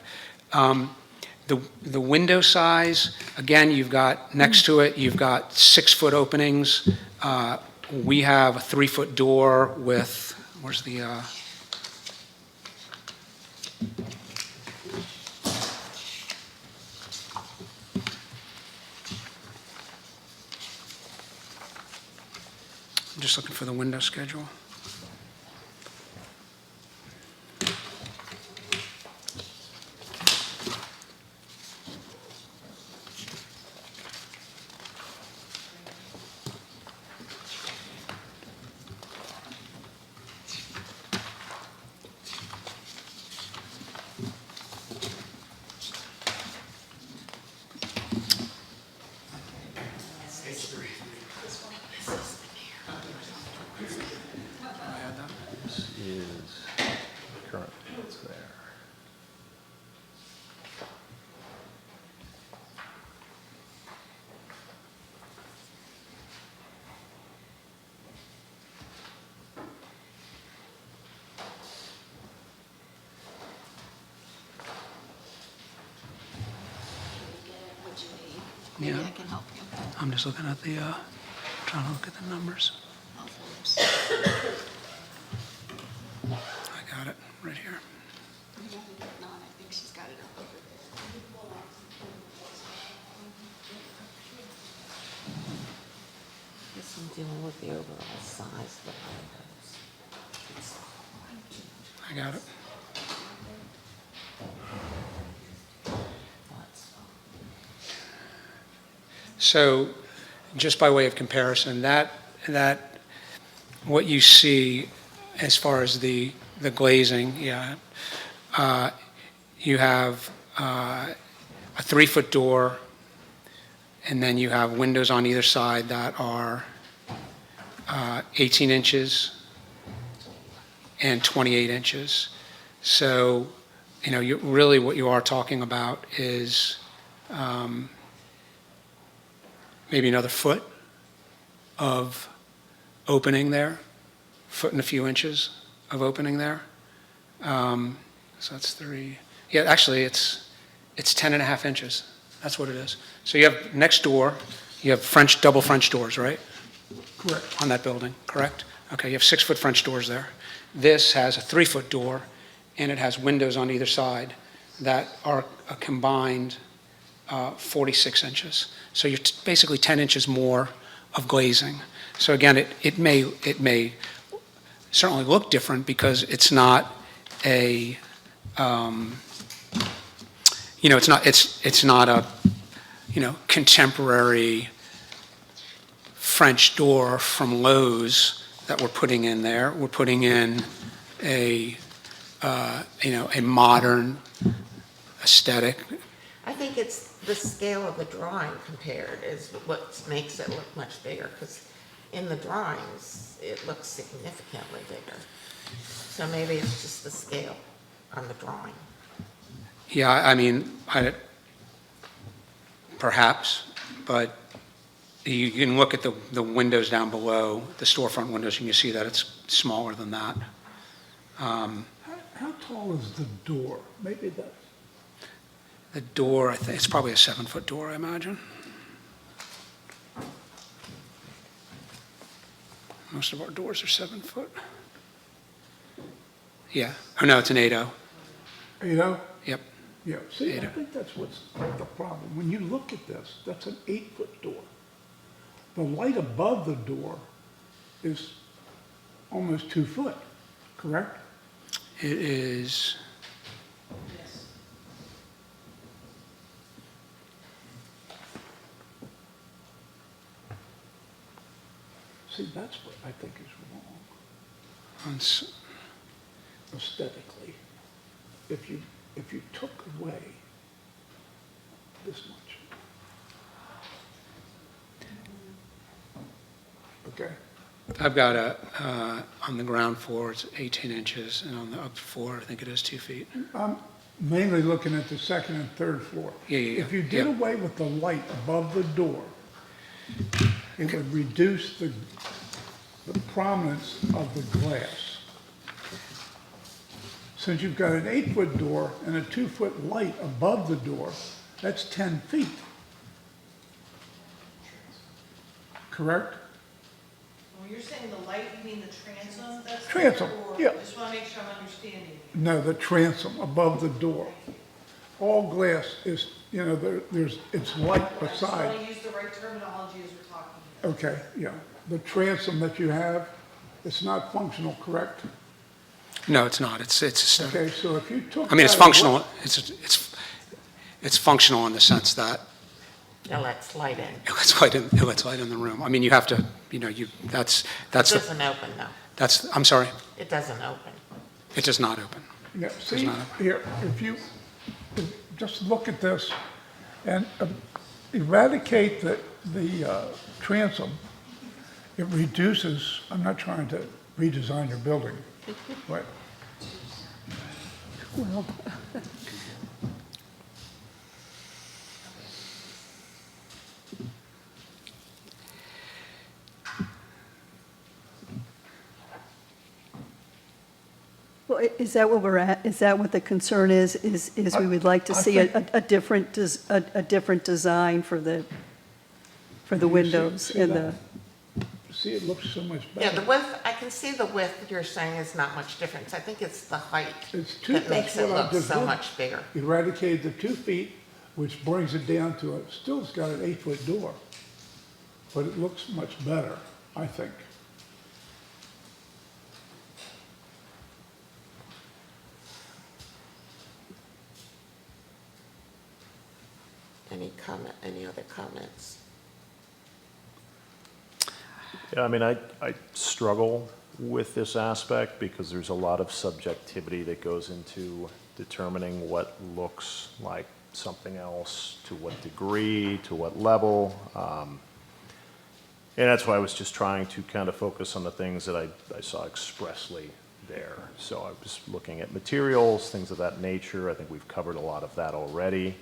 The window size, again, you've got, next to it, you've got 6-foot openings. We have a 3-foot door with, where's the, I'm just looking for the window schedule. This is currently what's there. Maybe Yeah. I can help you. I'm just looking at the, trying to look at the numbers. I got it right here. I think she's got it up over there. Guess I'm dealing with the overall size of the windows. I got it. So, just by way of comparison, that what you see as far as the glazing, yeah, you have a 3-foot door, and then you have windows on either side that are 18 inches and 28 inches. So, really what you are talking about is maybe another foot of opening there, foot and a few inches of opening there. So that's 3. Yeah, actually, it's 10.5 inches. That's what it is. So you have next door, you have double French doors, right? Correct. On that building, correct? Okay, you have 6-foot French doors there. This has a 3-foot door, and it has windows on either side that are a combined 46 inches. So you're basically 10 inches more of glazing. So again, it may certainly look different because it's not a, it's not a, contemporary French door from Lowe's that we're putting in there. We're putting in a modern aesthetic. I think it's the scale of the drawing compared is what makes it look much bigger, because in the drawings, it looks significantly bigger. So maybe it's just the scale on the drawing. Yeah, I mean, perhaps, but you can look at the windows down below, the storefront windows, and you see that it's smaller than that. How tall is the door? Maybe that, The door, I think, it's probably a 7-foot door, I imagine. Most of our doors are 7 foot. Yeah. Oh, no, it's an 8.0. Yep. Yeah, see, I 8.0. think that's what's the problem. When you look at this, that's an 8-foot door. The light above the door is almost 2 foot, correct? It is, See, that's what I think is wrong it's- aesthetically. If you took away this much. Okay? I've got on the ground floor, it's 18 inches, and on the upper floor, I think it is 2 feet. I'm mainly looking at the second and third floor. Yeah. If you did Yeah. away with the light above the door, it would reduce the prominence of the glass. Since you've got an 8-foot door and a 2-foot light above the door, that's 10 feet. Correct? When you're saying the light, you mean the transom that's Transom, there, or- yeah. I just want to make sure I'm understanding you. No, the transom above the door. All glass is, it's light I just beside. want to use the right terminology as we're talking here. Okay, yeah. The transom that you have, it's not functional, correct? No, it's not. It's aesthetic. Okay, so if you took. I mean, it's that away- functional. It's functional in the sense that It lets light in. it lets light in the room. I mean, you have to, that's It the, doesn't open, though. I'm sorry, It doesn't open. it does not open. Yeah, see, not here, just look at this and eradicate the transom, it reduces, I'm not trying to redesign your building, but Well, well, is that what we're at? Is that what the concern is we would like to I see a different, a different design for the windows see and that? the, see, it looks so much Yeah, better. the width, I can see the width you're saying is not much difference. I think it's the height It's two- that makes that's it what I look just so did. much bigger. Eradicated the 2 feet, which brings it down to still it's got an 8-foot door, but it looks much better, I think. Any other comments? Yeah, I mean, I struggle with this aspect because there's a lot of subjectivity that goes into determining what looks like something else, to what degree, to what level. And that's why I was just trying to kind of focus on the things that I saw expressly there. So I was looking at materials, things of that nature. I think we've covered a lot of that already.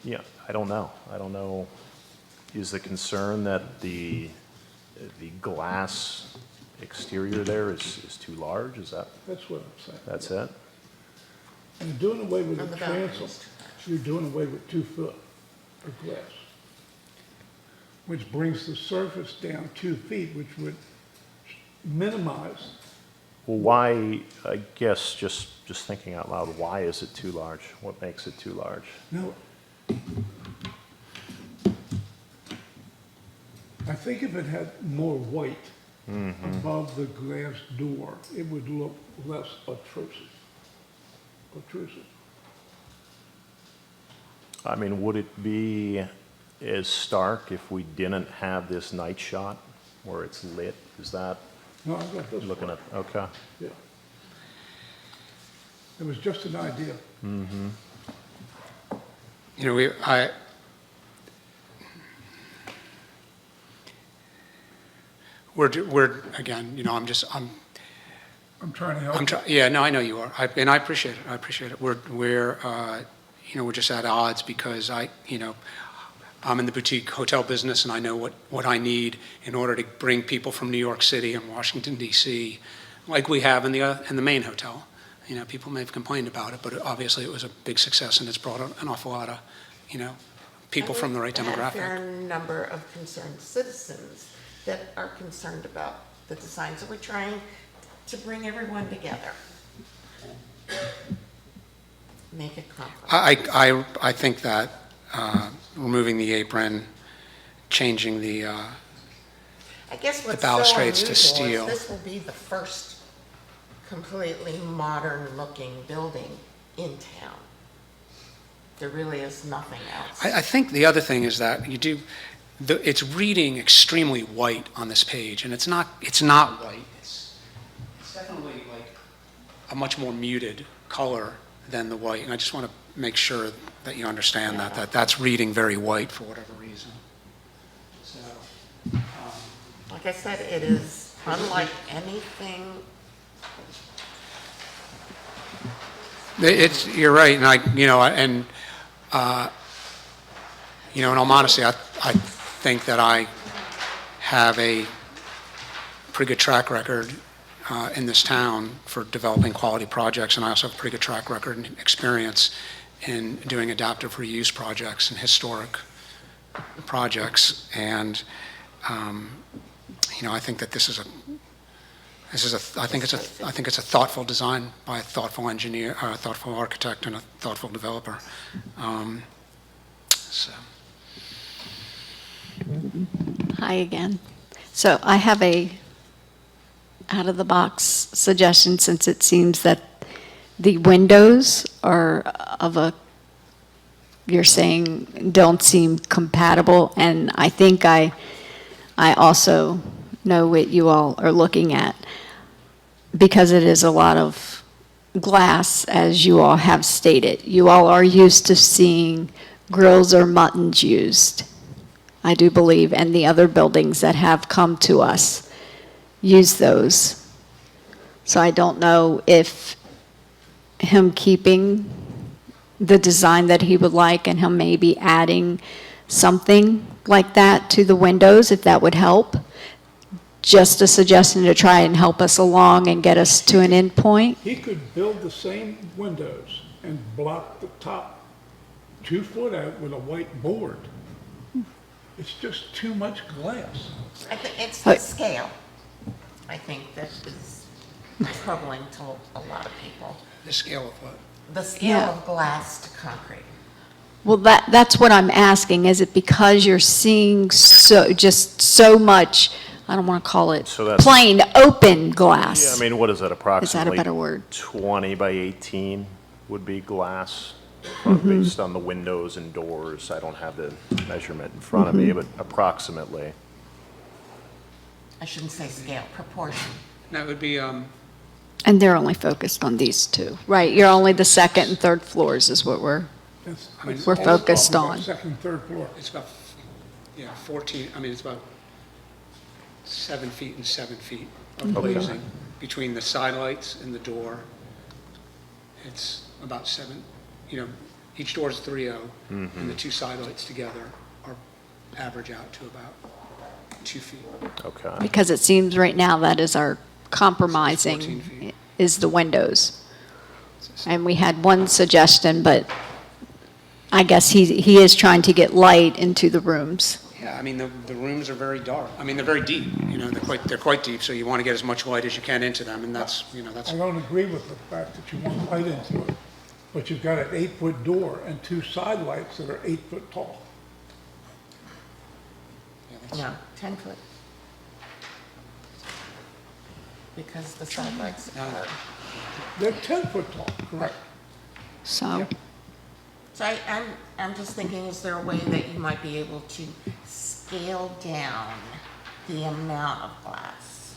Yeah, I don't know. I don't know. Is the concern that the glass exterior there is too large? Is that, That's what I'm saying. that's it? And doing away with On the the balcony transom, is too much. you're doing away with 2 foot of glass, which brings the surface down 2 feet, which would minimize. Well, why, I guess, just thinking out loud, why is it too large? What makes it too large? No. I think if it had more white above the glass door, it would look less obtrusive. I mean, would it be as stark if we didn't have this night shot where it's lit? Is that No, I got this looking one. at, okay. Yeah. It was just an idea. We're, again, I'm I'm trying to help. yeah, no, I know you are. And I appreciate it. I appreciate it. We're just at odds because I'm in the boutique hotel business and I know what I need in order to bring people from New York City and Washington DC, like we have in the main hotel. People may have complained about it, but obviously it was a big success and it's brought an awful lot of, people from the right And a demographic. fair number of concerned citizens that are concerned about the design. So we're trying to bring everyone together. Make a compromise. I think that removing the apron, changing the, I guess what's so balustrades to unusual steel. is this will be the first completely modern-looking building in town. There really is nothing else. I think the other thing is that it's reading extremely white on this page, and it's not white. It's definitely like a much more muted color than the white, and I just want to make sure that you understand that that's reading very white for whatever reason. So, Like I said, it is unlike anything. you're right, and in all honesty, I think that I have a pretty good track record in this town for developing quality projects, and I also have a pretty good track record and experience in doing adaptive reuse projects and historic projects. And, I think that I think it's a thoughtful design by a thoughtful engineer, a thoughtful architect, and a thoughtful developer. So. Hi again. So I have a out-of-the-box suggestion, since it seems that the windows are of a, you're saying, don't seem compatible, and I think I also know what you all are looking at, because it is a lot of glass, as you all have stated. You all are used to seeing grills or muttons used, I do believe, and the other buildings that have come to us use those. So I don't know if him keeping the design that he would like and him maybe adding something like that to the windows, if that would help. Just a suggestion to try and help us along and get us to an end point. He could build the same windows and block the top 2 foot out with a white board. It's just too much glass. I think it's the scale, I think, that is troubling to a lot of people. The scale of what? The scale Yeah. of glass to concrete. Well, that's what I'm asking. Is it because you're seeing so much, I don't want to call it So that's- plain, open glass? Yeah, I mean, what is that, approximately? better word? 20 by 18 would be glass, Mm-hmm. based on the windows and doors. I don't have the measurement in front of Mm-hmm. me, but approximately. I shouldn't say scale, proportion. That would be, And they're only focused on these two, right? You're only the second and third floors is what we're, That's We're all focused talking about on. Second, third floor. it's about, 14, it's about 7 feet and 7 feet of glazing between the side lights and the door. It's about 7, each door is 3.0, and the 2 side lights together are average out to about 2 feet. Okay. because it seems right now that is our 14 compromising, feet. is the windows. And we had one suggestion, but I guess he is trying to get light into the rooms. Yeah, the rooms are very dark. They're very deep, they're quite deep, so you want to get as much light as you can into them, and that's. I don't agree with the fact that you want light into it, but you've got an 8-foot door and 2 side lights that are 8 foot tall. No, 10 foot. Because the side lights are, They're 10 foot tall, correct? So, so I'm just thinking, is there a way that you might be able to scale down the amount of glass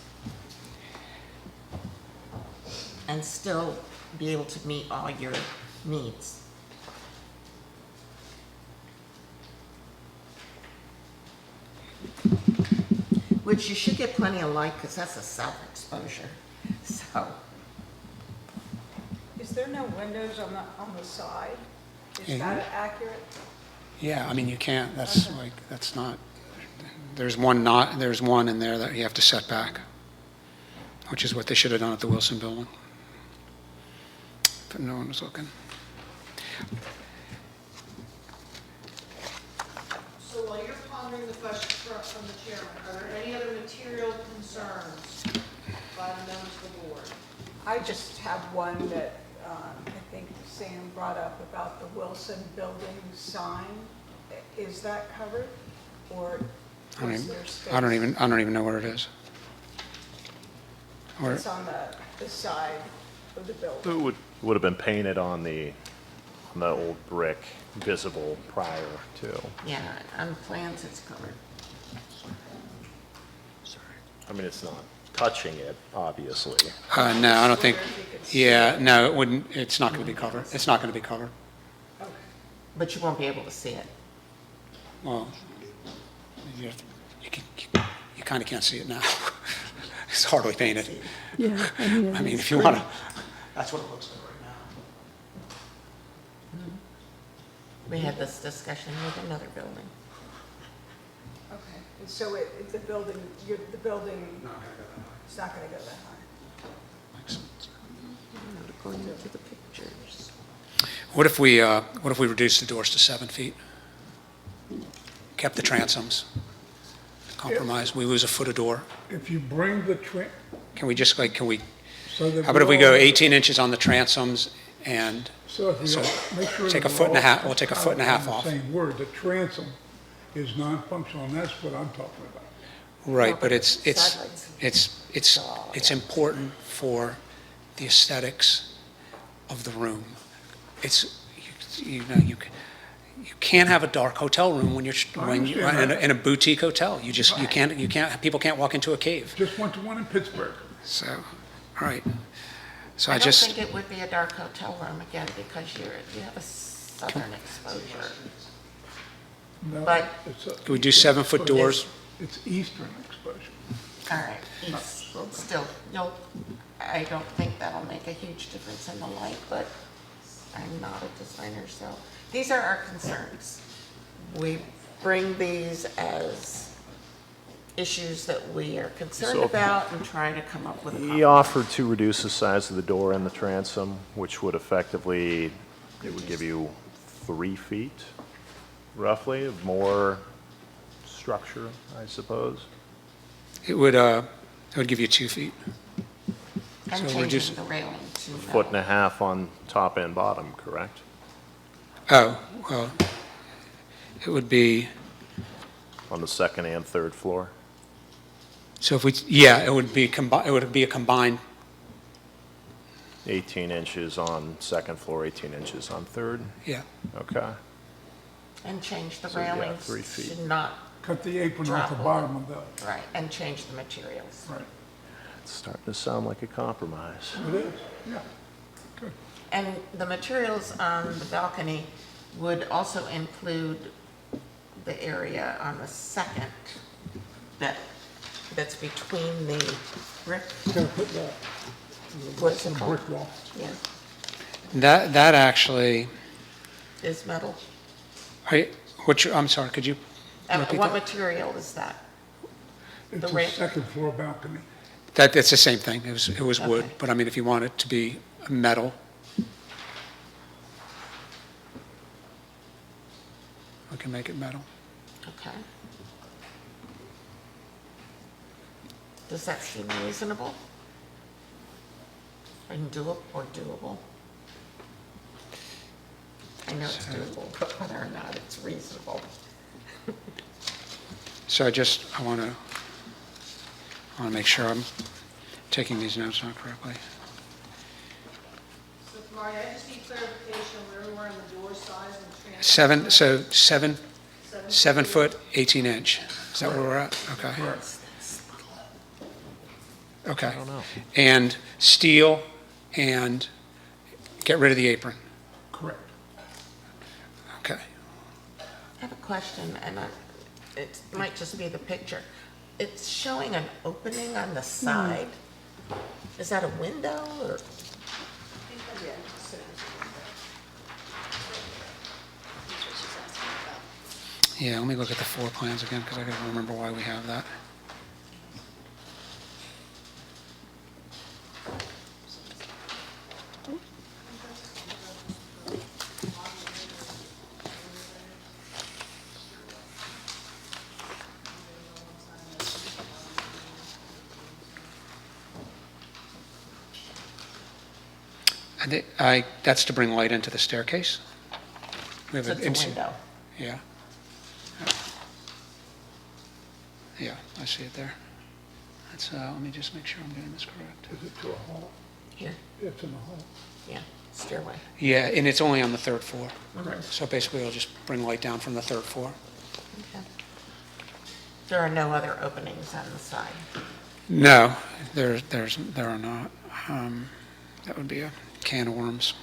and still be able to meet all your needs? Which you should get plenty of light, because that's a south exposure, so. Is there no windows on the side? Is Yeah. that accurate? Yeah, you can't, that's not, there's one in there that you have to set back, which is what they should have done at the Wilson Building. But no one was looking. So while you're pondering the question from the chairman, are there any other material concerns by the members of the board? I just have one that I think Sam brought up about the Wilson Building sign. Is that covered, or is there space? I don't even know where it is. Where, It's on the side of the building. It would have been painted on the old brick, visible prior to. Yeah, on plans it's covered. It's not touching it, obviously. no, I don't think, yeah, no, it wouldn't, it's not going to be covered. It's not going to be covered. But you won't be able to see it. Well, let me you kind of can't see it now. It's hardly painted. Yeah, I mean, if you want to, that's what it looks like right now. We had this discussion with another building. Okay, and so the building, the building, it's not going to go that high? Not according to the pictures. What if we reduced the doors to 7 feet? Kept the transoms? Compromise, we lose a foot a door? If you bring the Can we just, like, so that how about if we go all- 18 inches on the transoms and, So if we so all, make sure. take that a foot and a we're half- all we'll take a foot and a half on off. the same word, the transom is non-functional, and that's what I'm talking about. right, but Sidelights. it's important for the aesthetics of the room. It's, you know, you can't have a dark hotel room when you're, in a boutique hotel. You can't, people can't walk into a cave. Just went to one in Pittsburgh. So, all right. So I I don't just, think it would be a dark hotel room again because you have a southern exposure. No, But- it's a- can we do 7-foot doors? It's eastern exposure. All right, still, I don't think that'll make a huge difference in the light, but I'm not a designer, so these are our concerns. We bring these as issues that we are concerned So- about and try to come up with a He compromise. offered to reduce the size of the door and the transom, which would effectively, it would give you 3 feet, roughly, of more structure, I suppose. It would give you 2 feet. And so reduce- changing the railing to Foot and a half on top and bottom, correct? Oh, well, it would be, On the second and third floor? so if we, yeah, it would be a combined, 18 inches on second floor, 18 inches on third? yeah. Okay. and change the So, yeah, railings 3 feet. to not, Cut the apron off the Drop bottom of that. right, and change the materials. Right. It's starting to sound like a compromise. It is, yeah. Good. And the materials on the balcony would also include the area on the second that's between the brick, Gotta put that, what is it the called? brick wall. Yeah, That actually, is metal. I'm sorry, could you And repeat what that? material is that? It's The a ra- second floor balcony. It's the same thing, it was wood, Okay. but I mean, if you want it to be metal, we can make it metal. Okay. Does that seem reasonable? And doable? I know it's doable, but whether or not it's reasonable. So I want to make sure I'm taking these notes down correctly. So Marty, I just need clarification where we were on the door size and transom. 7 foot, 18 inch. Is that where we're at? Okay. Okay. I don't know. And steel and get rid of the apron. Correct. Okay. I have a question, and it might just be the picture. It's showing an opening on the side. Is that a window, or? Yeah, let me look at the floor plans again because I got to remember why we have that. That's to bring light into the staircase. We have So an it's a ins- window. Yeah. Yeah, I see it there. That's, let me just make sure I'm getting this correct. Is it to a hall? Here, It's in the hall. yeah, stairway. Yeah, and it's only on the third floor. Correct. So basically, it'll just bring light down from the third floor. Okay. There are no other openings on the side. No, there are not. That would be a can of worms.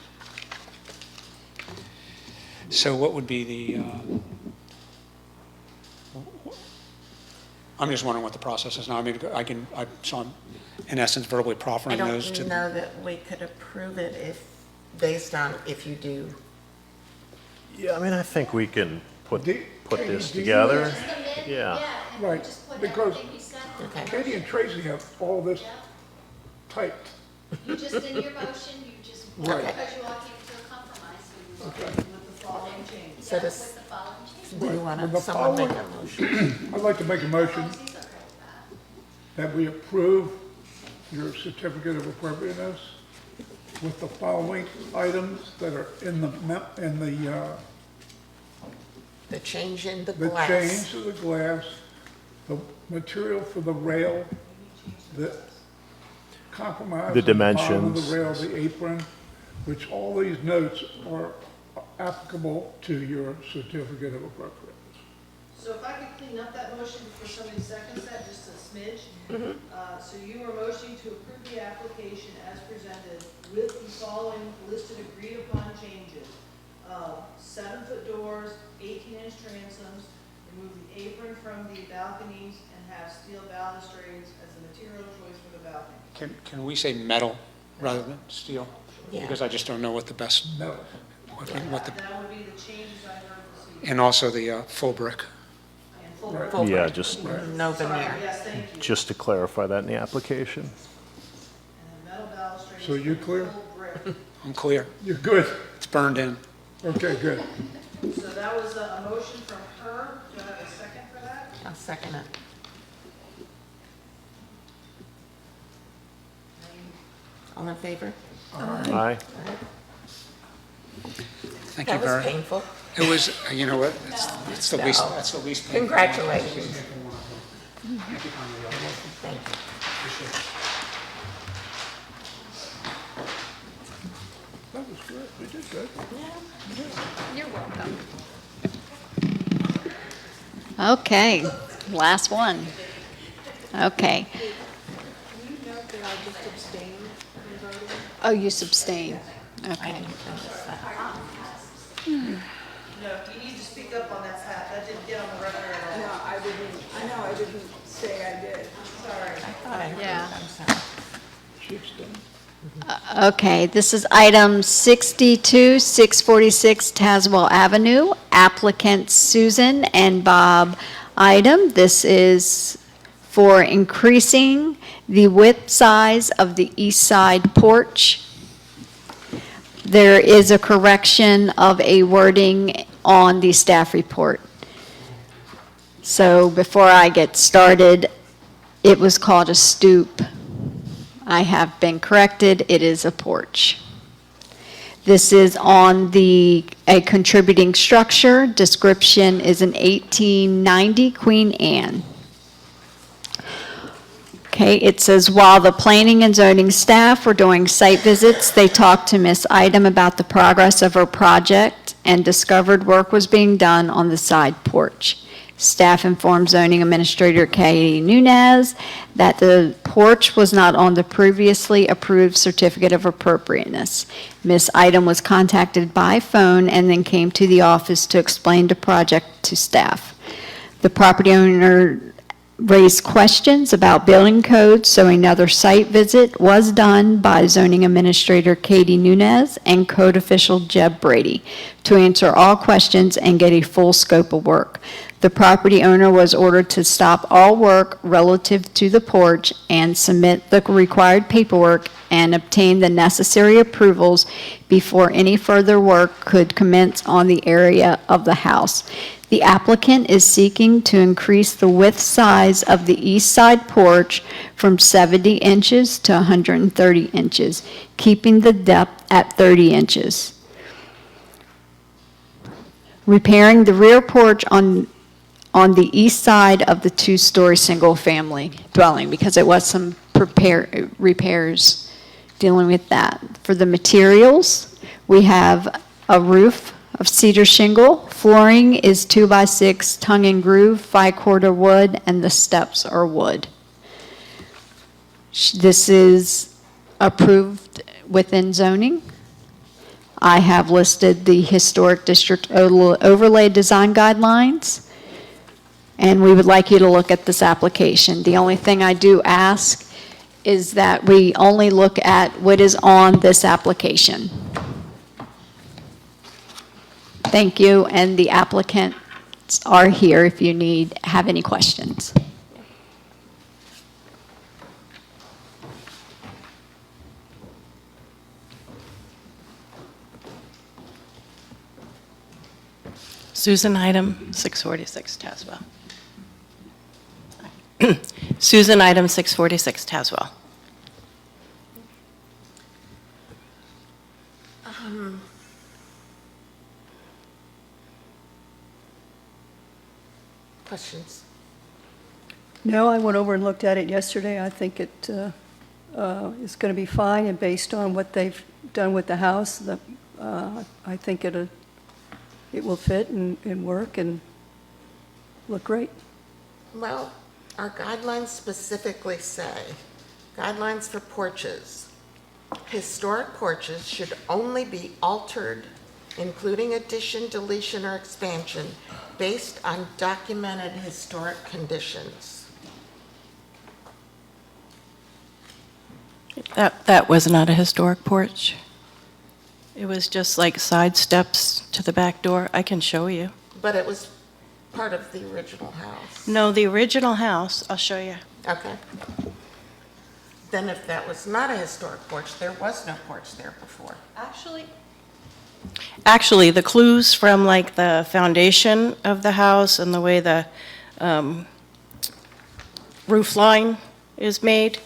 So what would be the, I'm just wondering what the process is now. I mean, so I'm, in essence, verbally I proffering those don't to. know that we could approve it based on if you do. Yeah, I mean, I think we can put Do- this do you- together. Yeah. Right, because Okay. Katie and Tracy have all this typed. You just, in your motion, you just, Right. because you all came to a compromise, so you Okay. with the following changes. So Yeah, this- with the following changes. Do you want With the someone make a following- motion? I'd like to make a motion Policy's okay with that. that we approve your certificate of appropriateness with the following items that are in the, The change in the the glass. change to the glass, the material for the rail, the compromise. The on bottom of dimensions. the rail, the apron, which all these notes are applicable to your certificate of appropriateness. So if I could clean up that motion before somebody seconds that, just a smidge. So you are motioning to approve the application as presented with the following listed agreed upon changes. 7-foot doors, 18-inch transoms, remove the apron from the balconies, and have steel balustrades as the material choice for the balcony. Can we say metal rather than steel? Yeah. Because I just don't know what the best, No, what the, That would be the changes I heard this evening. and also the full brick. And full Right. brick. Yeah, just, No Sorry, veneer. yes, thank you. just to clarify that in the application. And then metal balustrades. So you clear? Full brick. I'm clear. you're good. It's burned in. Okay, good. So that was a motion from her. Do I have a second for that? I'll second it. All in favor? Aye. Thank you That was very. painful. It was, you know what, it's the least, No. that's the least. painful. Congratulations. Thank you kindly. Thank you. Appreciate it. That was good. You did good. You're welcome. Okay, last one. Okay. Can you note that I just abstained from voting? Oh, you abstain. I Okay. didn't notice that. No, you need to speak up on that, Pat. That didn't get on the record at all. No, I didn't say I did. Sorry. I thought I heard it. Yeah. I'm sorry. Okay, this is item 62, 646 Tazewell Avenue. Applicants Susan and Bob Item. This is for increasing the width size of the east side porch. There is a correction of a wording on the staff report. So before I get started, it was called a stoop. I have been corrected, it is a porch. This is on a contributing structure. Description is an 1890 Queen Anne. Okay, it says, while the planning and zoning staff were doing site visits, they talked to Ms. Item about the progress of her project and discovered work was being done on the side porch. Staff informed zoning administrator Katie Nunez that the porch was not on the previously approved certificate of appropriateness. Ms. Item was contacted by phone and then came to the office to explain the project to staff. The property owner raised questions about building codes, so another site visit was done by zoning administrator Katie Nunez and code official Jeb Brady to answer all questions and get a full scope of work. The property owner was ordered to stop all work relative to the porch and submit the required paperwork and obtain the necessary approvals before any further work could commence on the area of the house. The applicant is seeking to increase the width size of the east side porch from 70 inches to 130 inches, keeping the depth at 30 inches. Repairing the rear porch on the east side of the two-story single-family dwelling, because it was some repairs dealing with that. For the materials, we have a roof of cedar shingle, flooring is 2x6 tongue and groove, 5-quarter wood, and the steps are wood. This is approved within zoning. I have listed the Historic District Overlay Design Guidelines, and we would like you to look at this application. The only thing I do ask is that we only look at what is on this application. Thank you, and the applicants are here if you have any questions. Susan, item 646, Tazewell. Susan, item 646, Tazewell. Questions? No, I went over and looked at it yesterday. I think it is going to be fine, and based on what they've done with the house, I think it will fit and work and look great. Well, our guidelines specifically say, guidelines for porches. Historic porches should only be altered, including addition, deletion, or expansion, based on documented historic conditions. That was not a historic porch. It was just like side steps to the back door. I can show you. But it was part of the original house. No, the original house, I'll show you. Okay. Then if that was not a historic porch, there was no porch there before. Actually, the clues from like the foundation of the house and the way the roof line is made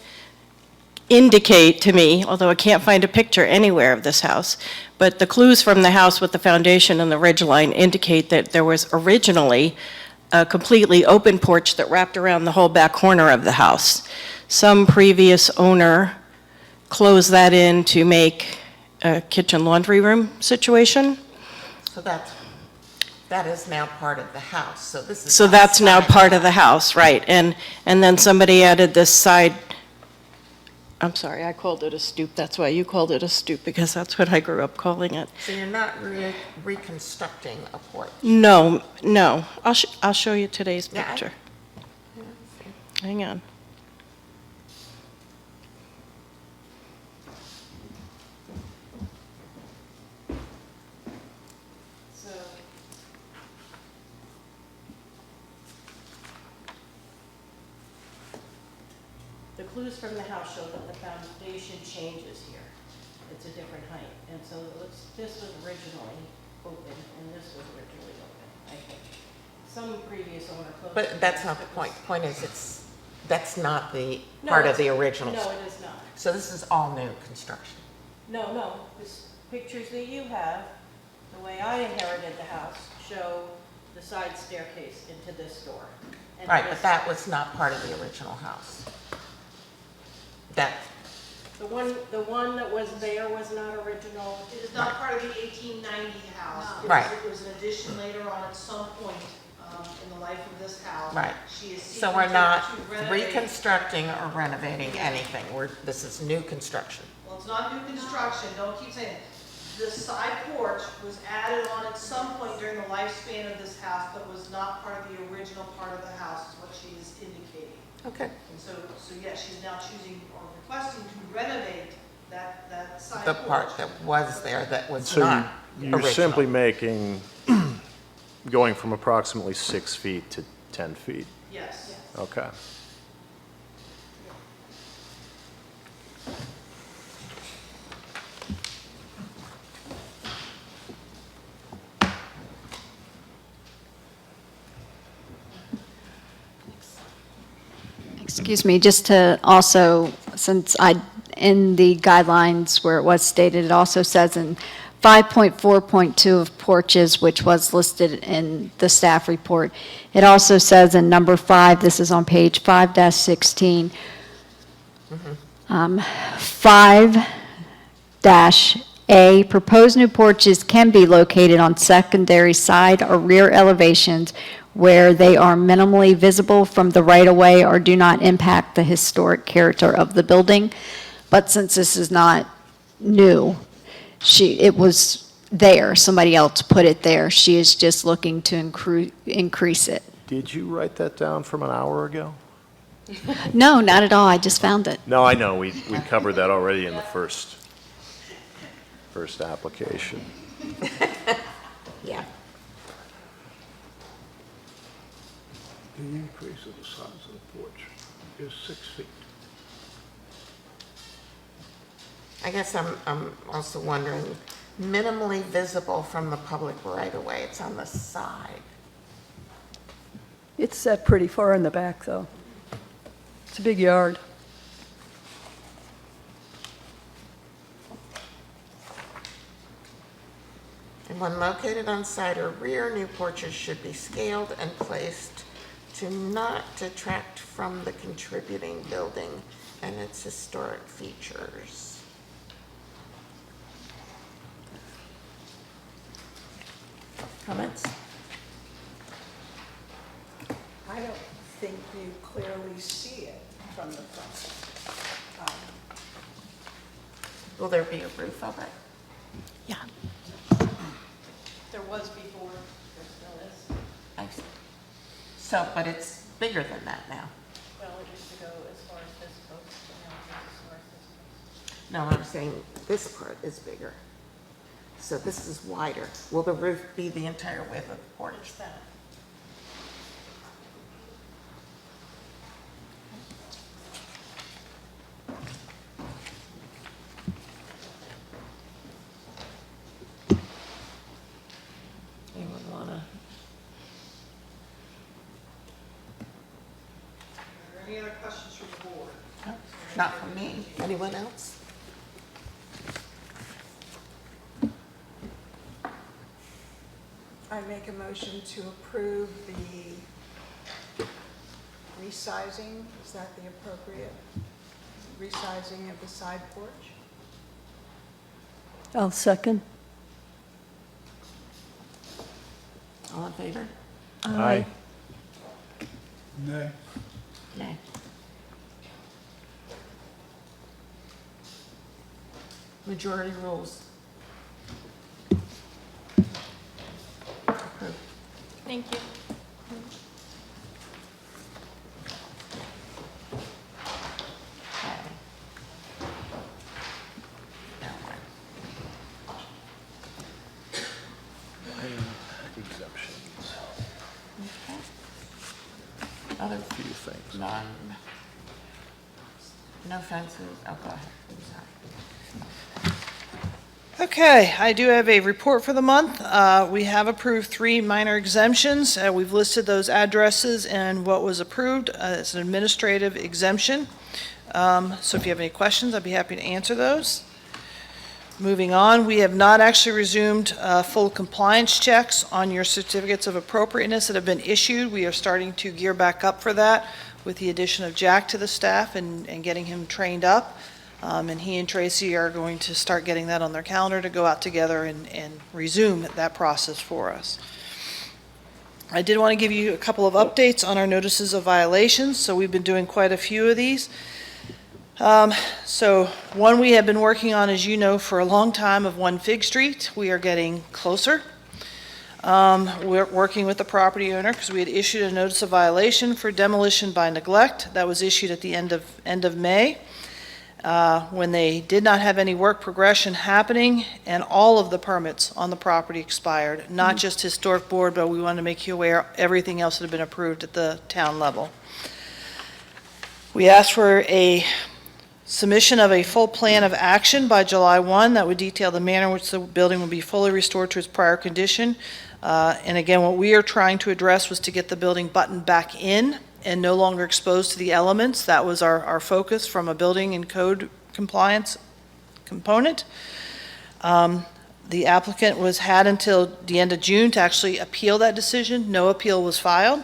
indicate to me, although I can't find a picture anywhere of this house, but the clues from the house with the foundation and the ridge line indicate that there was originally a completely open porch that wrapped around the whole back corner of the house. Some previous owner closed that in to make a kitchen laundry room situation. So that is now part of the house, so this is. So that's now part of the house, right. And then somebody added this side, I'm sorry, I called it a stoop. That's why you called it a stoop, because that's what I grew up calling it. So you're not reconstructing a porch? No. I'll show you today's Yeah, picture. Hang on. So the clues from the house show that the foundation changes here. It's a different height. And so this was originally open, and this was originally open, I think. Some previous owner closed. But that's not the point. The point is that's not the part of the original. No, it is not. So this is all new construction. No, this pictures that you have, the way I inherited the house, show the side staircase into this door. And Right, this- but that was not part of the original house. The one that was there was not original. It is not part of the 1890 house. Right. It was an addition later on at some point in the life of this house. Right. She is So seeking we're not to renovate. reconstructing or renovating anything. This is new construction. Well, it's not new construction, don't keep saying it. The side porch was added on at some point during the lifespan of this house, but was not part of the original part of the house, is what she is indicating. Okay. And so yes, she's now choosing or requesting to renovate that side The porch. part that was there that was So not you're original. simply making, going from approximately 6 feet to 10 feet. Yes. Okay. Excuse me, just to also, in the guidelines where it was stated, it also says in 5.4.2 of porches, which was listed in the staff report, it also says in number 5, this is on page 5-16, 5-A, proposed new porches can be located on secondary side or rear elevations where they are minimally visible from the right-of-way or do not impact the historic character of the building. But since this is not new, it was there, somebody else put it there. She is just looking to increase it. Did you write that down from an hour ago? No, not at all, I just found it. No, I know, we covered that already in the first application. Yeah. The increase of the size of the porch is 6 feet. I guess I'm also wondering, minimally visible from the public right away, it's on the side. It's set pretty far in the back, though. It's a big yard. And when located on side or rear, new porches should be scaled and placed to not detract from the contributing building and its historic features. Comments? I don't think you clearly see it from the front. Will there be a roof over it? Yeah. There was before, there still is. I see. So, but it's bigger than that now. Well, it used to go as far as this post, but now it's as far as this post. No, I'm saying this part is bigger. So this is wider. Will the roof be the entire width of the porch? That. Anyone wanna? Are there any other questions from the board? No, not from me. Anyone else? I make a motion to approve the resizing, is that the appropriate resizing of the side porch? I'll second. All in favor? Aye. Nay. Nay. Majority rules. Approved. Thank you. Okay. Now what? Exemptions, Okay. Other a few things. none. No fences. Oh, go ahead. I'm sorry. Okay, I do have a report for the month. We have approved 3 minor exemptions. We've listed those addresses and what was approved as an administrative exemption. So if you have any questions, I'd be happy to answer those. Moving on, we have not actually resumed full compliance checks on your certificates of appropriateness that have been issued. We are starting to gear back up for that with the addition of Jack to the staff and getting him trained up. And he and Tracy are going to start getting that on their calendar to go out together and resume that process for us. I did want to give you a couple of updates on our notices of violations. So we've been doing quite a few of these. So one we have been working on, as you know, for a long time of 1 Fig Street. We are getting closer. We're working with the property owner because we had issued a notice of violation for demolition by neglect. That was issued at the end of May. When they did not have any work progression happening and all of the permits on the property expired, not just historic board, but we wanted to make you aware everything else that had been approved at the town level. We asked for a submission of a full plan of action by July 1 that would detail the manner in which the building would be fully restored to its prior condition. And again, what we are trying to address was to get the building buttoned back in and no longer exposed to the elements. That was our focus from a building and code compliance component. The applicant had until the end of June to actually appeal that decision. No appeal was filed.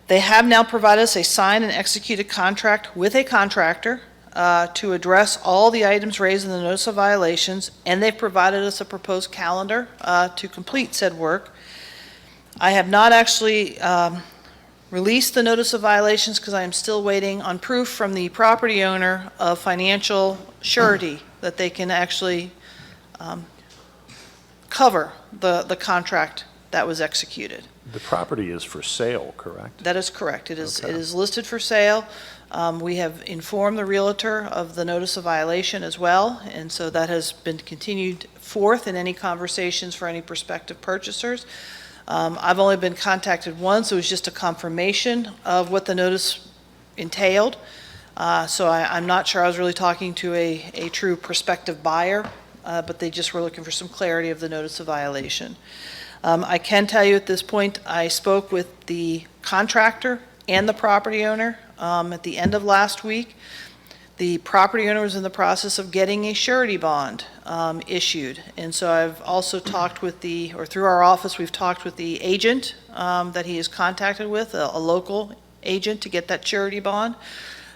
They have now provided us a signed and executed contract with a contractor to address all the items raised in the notice of violations, and they've provided us a proposed calendar to complete said work. I have not actually released the notice of violations because I am still waiting on proof from the property owner of financial surety that they can actually cover the contract that was executed. The property is for sale, correct? That is correct. It Okay. is listed for sale. We have informed the Realtor of the notice of violation as well, and so that has been continued forth in any conversations for any prospective purchasers. I've only been contacted once. It was just a confirmation of what the notice entailed. So I'm not sure I was really talking to a true prospective buyer, but they just were looking for some clarity of the notice of violation. I can tell you at this point, I spoke with the contractor and the property owner at the end of last week. The property owner was in the process of getting a surety bond issued. And so I've also talked with through our office, we've talked with the agent that he is contacted with, a local agent, to get that surety bond.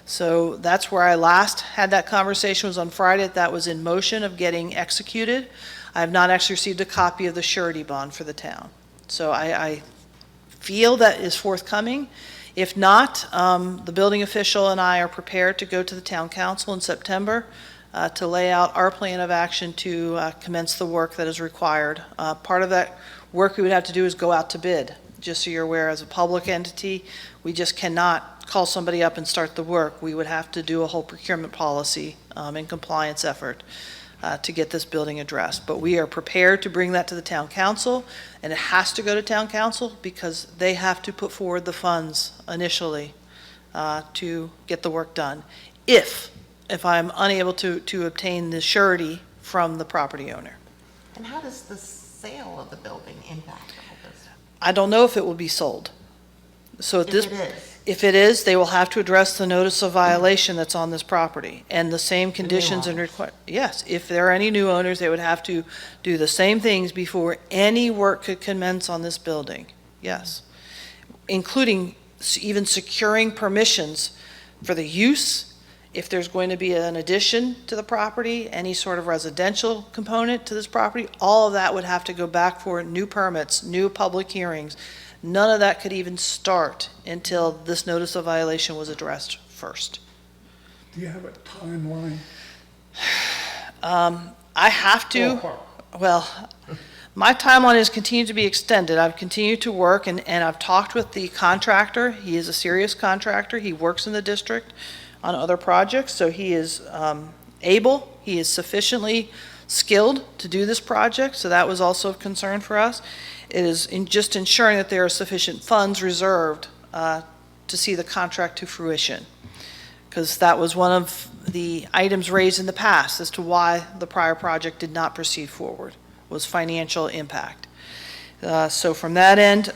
So that's where I last had that conversation, was on Friday. That was in motion of getting executed. I have not actually received a copy of the surety bond for the town. So I feel that is forthcoming. If not, the building official and I are prepared to go to the town council in September to lay out our plan of action to commence the work that is required. Part of that work we would have to do is go out to bid. Just so you're aware, as a public entity, we just cannot call somebody up and start the work. We would have to do a whole procurement policy and compliance effort to get this building addressed. But we are prepared to bring that to the town council, and it has to go to town council because they have to put forward the funds initially to get the work done. If I'm unable to obtain the surety from the property owner. And how does the sale of the building impact all this? I don't know if it will be sold. So at this, If it is, if it is, they will have to address the notice of violation that's on this property and the same conditions and require. Yes, if there are any new owners, they would have to do the same things before any work could commence on this building. Yes, including even securing permissions for the use. If there's going to be an addition to the property, any sort of residential component to this property, all of that would have to go back for new permits, new public hearings. None of that could even start until this notice of violation was addressed first. Do you have a timeline? I have to, Ballpark. well, my timeline has continued to be extended. I've continued to work, and I've talked with the contractor. He is a serious contractor. He works in the district on other projects, so he is able, he is sufficiently skilled to do this project, so that was also of concern for us. It is just ensuring that there are sufficient funds reserved to see the contract to fruition, because that was one of the items raised in the past as to why the prior project did not proceed forward, was financial impact. So from that end,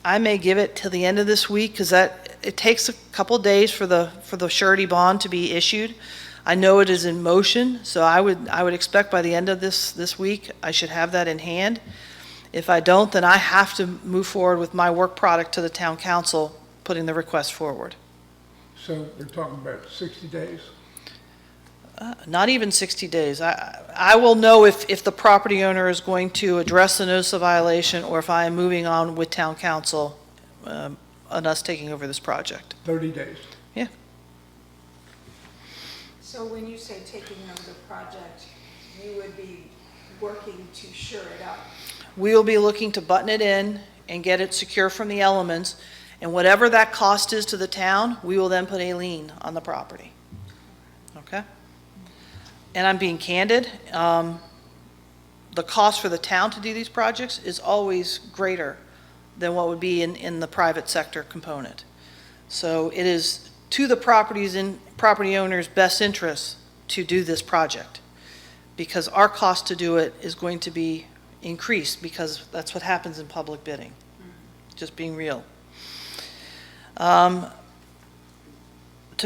I may give it till the end of this week, because it takes a couple days for the surety bond to be issued. I know it is in motion, so I would expect by the end of this week, I should have that in hand. If I don't, then I have to move forward with my work product to the town council, putting the request forward. So we're talking about 60 days? Not even 60 days. I will know if the property owner is going to address the notice of violation, or if I am moving on with town council on us taking over this project. 30 days? Yeah. So when you say taking over the project, you would be working to shore it up? We will be looking to button it in and get it secure from the elements, and whatever that cost is to the town, we will then put a lien on the property. Okay? And I'm being candid, the cost for the town to do these projects is always greater than what would be in the private sector component. So it is to the property owner's best interest to do this project, because our cost to do it is going to be increased, because that's what happens in public bidding. Just being real. To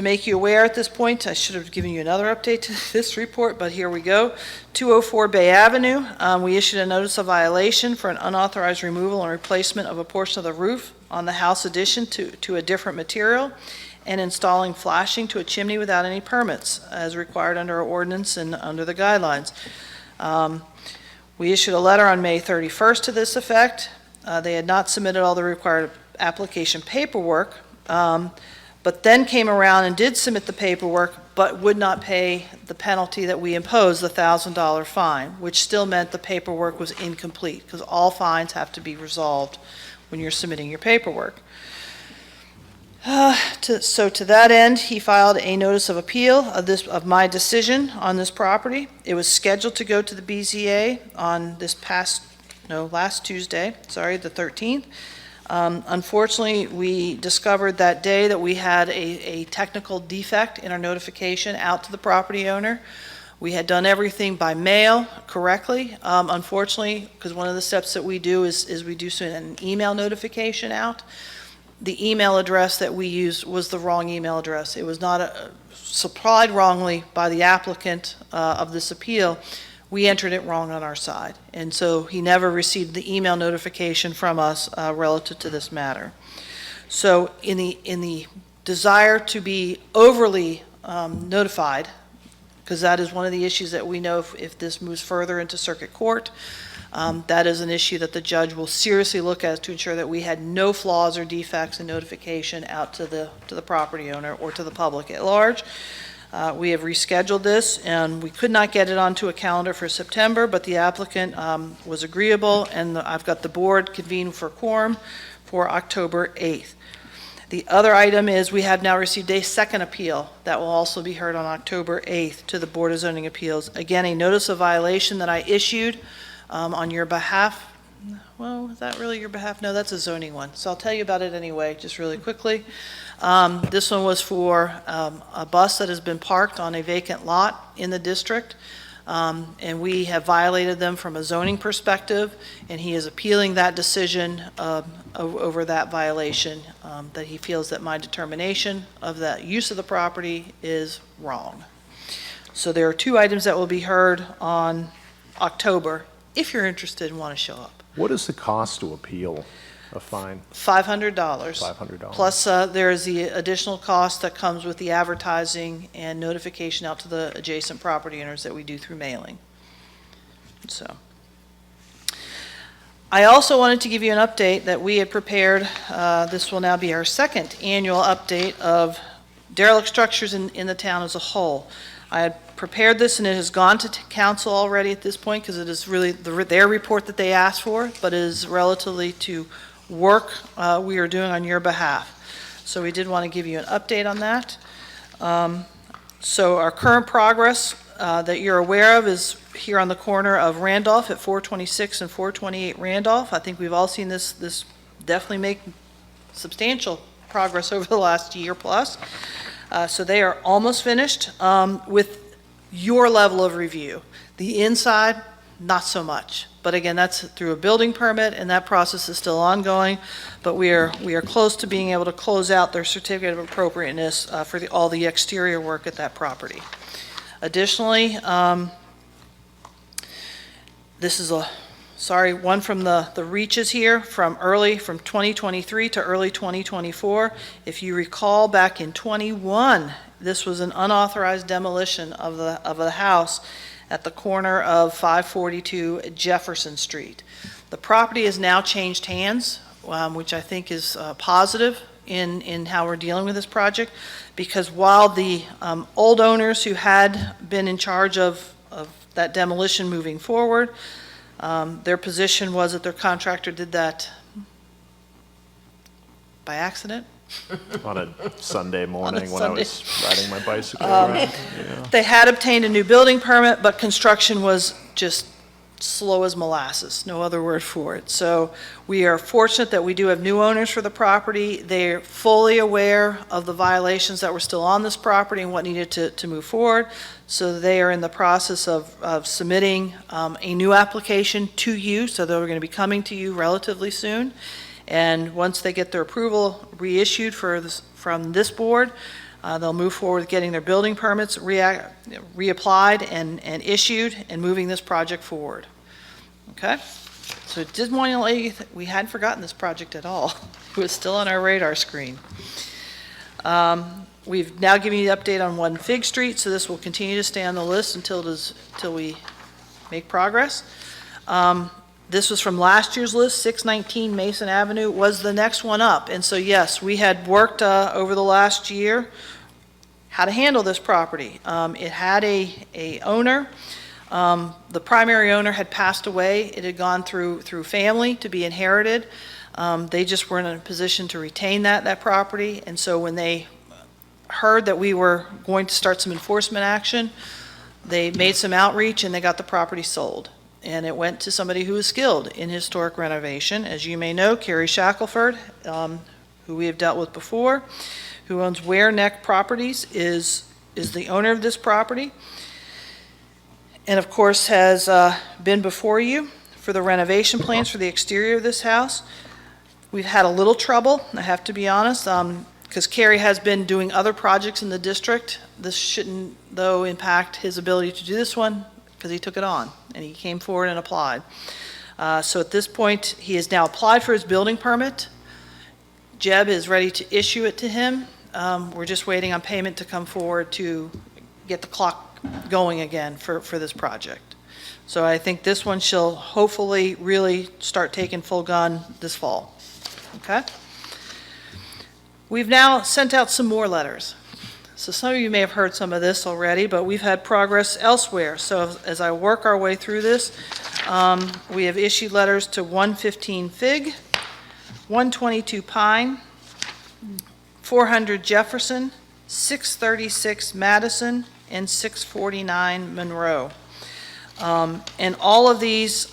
make you aware at this point, I should have given you another update to this report, but here we go. 204 Bay Avenue, we issued a notice of violation for an unauthorized removal and replacement of a portion of the roof on the house addition to a different material, and installing flashing to a chimney without any permits, as required under our ordinance and under the guidelines. We issued a letter on May 31st to this effect. They had not submitted all the required application paperwork, but then came around and did submit the paperwork, but would not pay the penalty that we imposed, the $1,000 fine, which still meant the paperwork was incomplete, because all fines have to be resolved when you're submitting your paperwork. So to that end, he filed a notice of appeal of my decision on this property. It was scheduled to go to the BZA on last Tuesday, the 13th. Unfortunately, we discovered that day that we had a technical defect in our notification out to the property owner. We had done everything by mail correctly. Unfortunately, because one of the steps that we do is we do send an email notification out. The email address that we used was the wrong email address. It was not supplied wrongly by the applicant of this appeal. We entered it wrong on our side, and so he never received the email notification from us relative to this matter. So in the desire to be overly notified, because that is one of the issues that we know if this moves further into circuit court, that is an issue that the judge will seriously look at to ensure that we had no flaws or defects in notification out to the property owner or to the public at large. We have rescheduled this, and we could not get it onto a calendar for September, but the applicant was agreeable, and I've got the board convened for quorum for October 8th. The other item is we have now received a second appeal that will also be heard on October 8th to the Board of Zoning Appeals. Again, a notice of violation that I issued on your behalf. Well, is that really your behalf? No, that's a zoning one. So I'll tell you about it anyway, just really quickly. This one was for a bus that has been parked on a vacant lot in the district, and we have violated them from a zoning perspective, and he is appealing that decision over that violation, that he feels that my determination of that use of the property is wrong. So there are two items that will be heard on October, if you're interested and want to show up. What is the cost to appeal a fine? $500. $500. Plus, there is the additional cost that comes with the advertising and notification out to the adjacent property owners that we do through mailing. So, I also wanted to give you an update that we had prepared. This will now be our second annual update of derelict structures in the town as a whole. I had prepared this, and it has gone to council already at this point because it is really their report that they asked for, but it is relatively to work we are doing on your behalf. So we did want to give you an update on that. So our current progress that you're aware of is here on the corner of Randolph at 426 and 428 Randolph. I think we've all seen this definitely make substantial progress over the last year plus. So they are almost finished with your level of review. The inside, not so much. But again, that's through a building permit, and that process is still ongoing. But we are close to being able to close out their certificate of appropriateness for all the exterior work at that property. Additionally, this is one from the reaches here from 2023 to early 2024. If you recall, back in 21, this was an unauthorized demolition of the house at the corner of 542 Jefferson Street. The property has now changed hands, which I think is positive in how we're dealing with this project, because while the old owners who had been in charge of that demolition moving forward, their position was that their contractor did that by accident. On a Sunday morning when Sunday. I was riding my bicycle around. Yeah. They had obtained a new building permit, but construction was just slow as molasses, no other word for it. So we are fortunate that we do have new owners for the property. They're fully aware of the violations that were still on this property and what needed to move forward. So they are in the process of submitting a new application to you, so they're going to be coming to you relatively soon. And once they get their approval reissued from this board, they'll move forward with getting their building permits reapplied and issued and moving this project forward. Okay? So didn't want to let you we hadn't forgotten this project at all. It was still on our radar screen. We've now given you the update on 1 Fig Street, so this will continue to stay on the list until we make progress. This was from last year's list. 619 Mason Avenue was the next one up. And so, yes, we had worked over the last year how to handle this property. It had a owner. The primary owner had passed away. It had gone through family to be inherited. They just weren't in a position to retain that property, and so when they heard that we were going to start some enforcement action, they made some outreach and they got the property sold. And it went to somebody who is skilled in historic renovation. As you may know, Carrie Shackelford, who we have dealt with before, who owns Ware Neck Properties, is the owner of this property. And of course has been before you for the renovation plans for the exterior of this house. We've had a little trouble, I have to be honest, because Carrie has been doing other projects in the district. This shouldn't, though, impact his ability to do this one, because he took it on, and he came forward and applied. So at this point, he has now applied for his building permit. Jeb is ready to issue it to him. We're just waiting on payment to come forward to get the clock going again for this project. So I think this one shall hopefully really start taking full gun this fall. Okay? We've now sent out some more letters. So some of you may have heard some of this already, but we've had progress elsewhere. So as I work our way through this, we have issued letters to 115 Fig, 122 Pine, 400 Jefferson, 636 Madison, and 649 Monroe. And all of these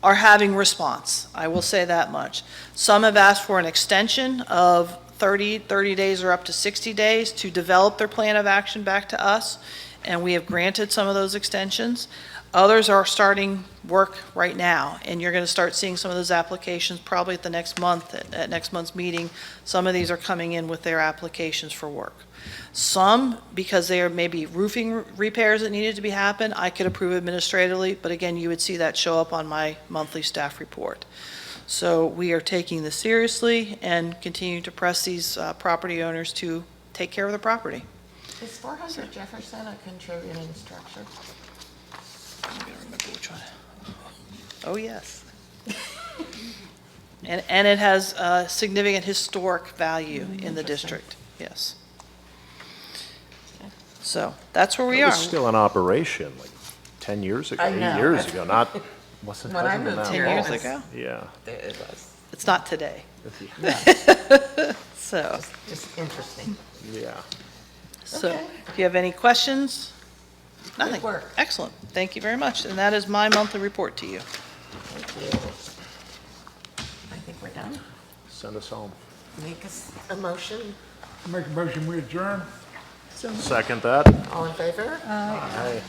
are having response, I will say that much. Some have asked for an extension of 30 days or up to 60 days to develop their plan of action back to us, and we have granted some of those extensions. Others are starting work right now, and you're going to start seeing some of those applications probably at the next month, at next month's meeting. Some of these are coming in with their applications for work. Some, because they are maybe roofing repairs that needed to be happen, I could approve administratively, but again, you would see that show up on my monthly staff report. So we are taking this seriously and continue to press these property owners to take care of the property. Is 400 Jefferson a contributing structure? I gotta remember which one. Oh, yes. And it has significant historic value in the district, yes. So that's where we It are. was still in operation like 10 years ago, I 8 know. years ago, wasn't When I wasn't moved that here, long. Years ago? Yeah. It was It's not today. So, just interesting. Yeah. so Okay. if you have any questions? Nothing. work. Excellent. Thank you very much. And that is my monthly report to you. Thank you. I think we're done. Send us home. Make a motion. Make a motion, we adjourn. Second that. All in favor? Aye.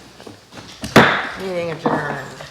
Meeting adjourned.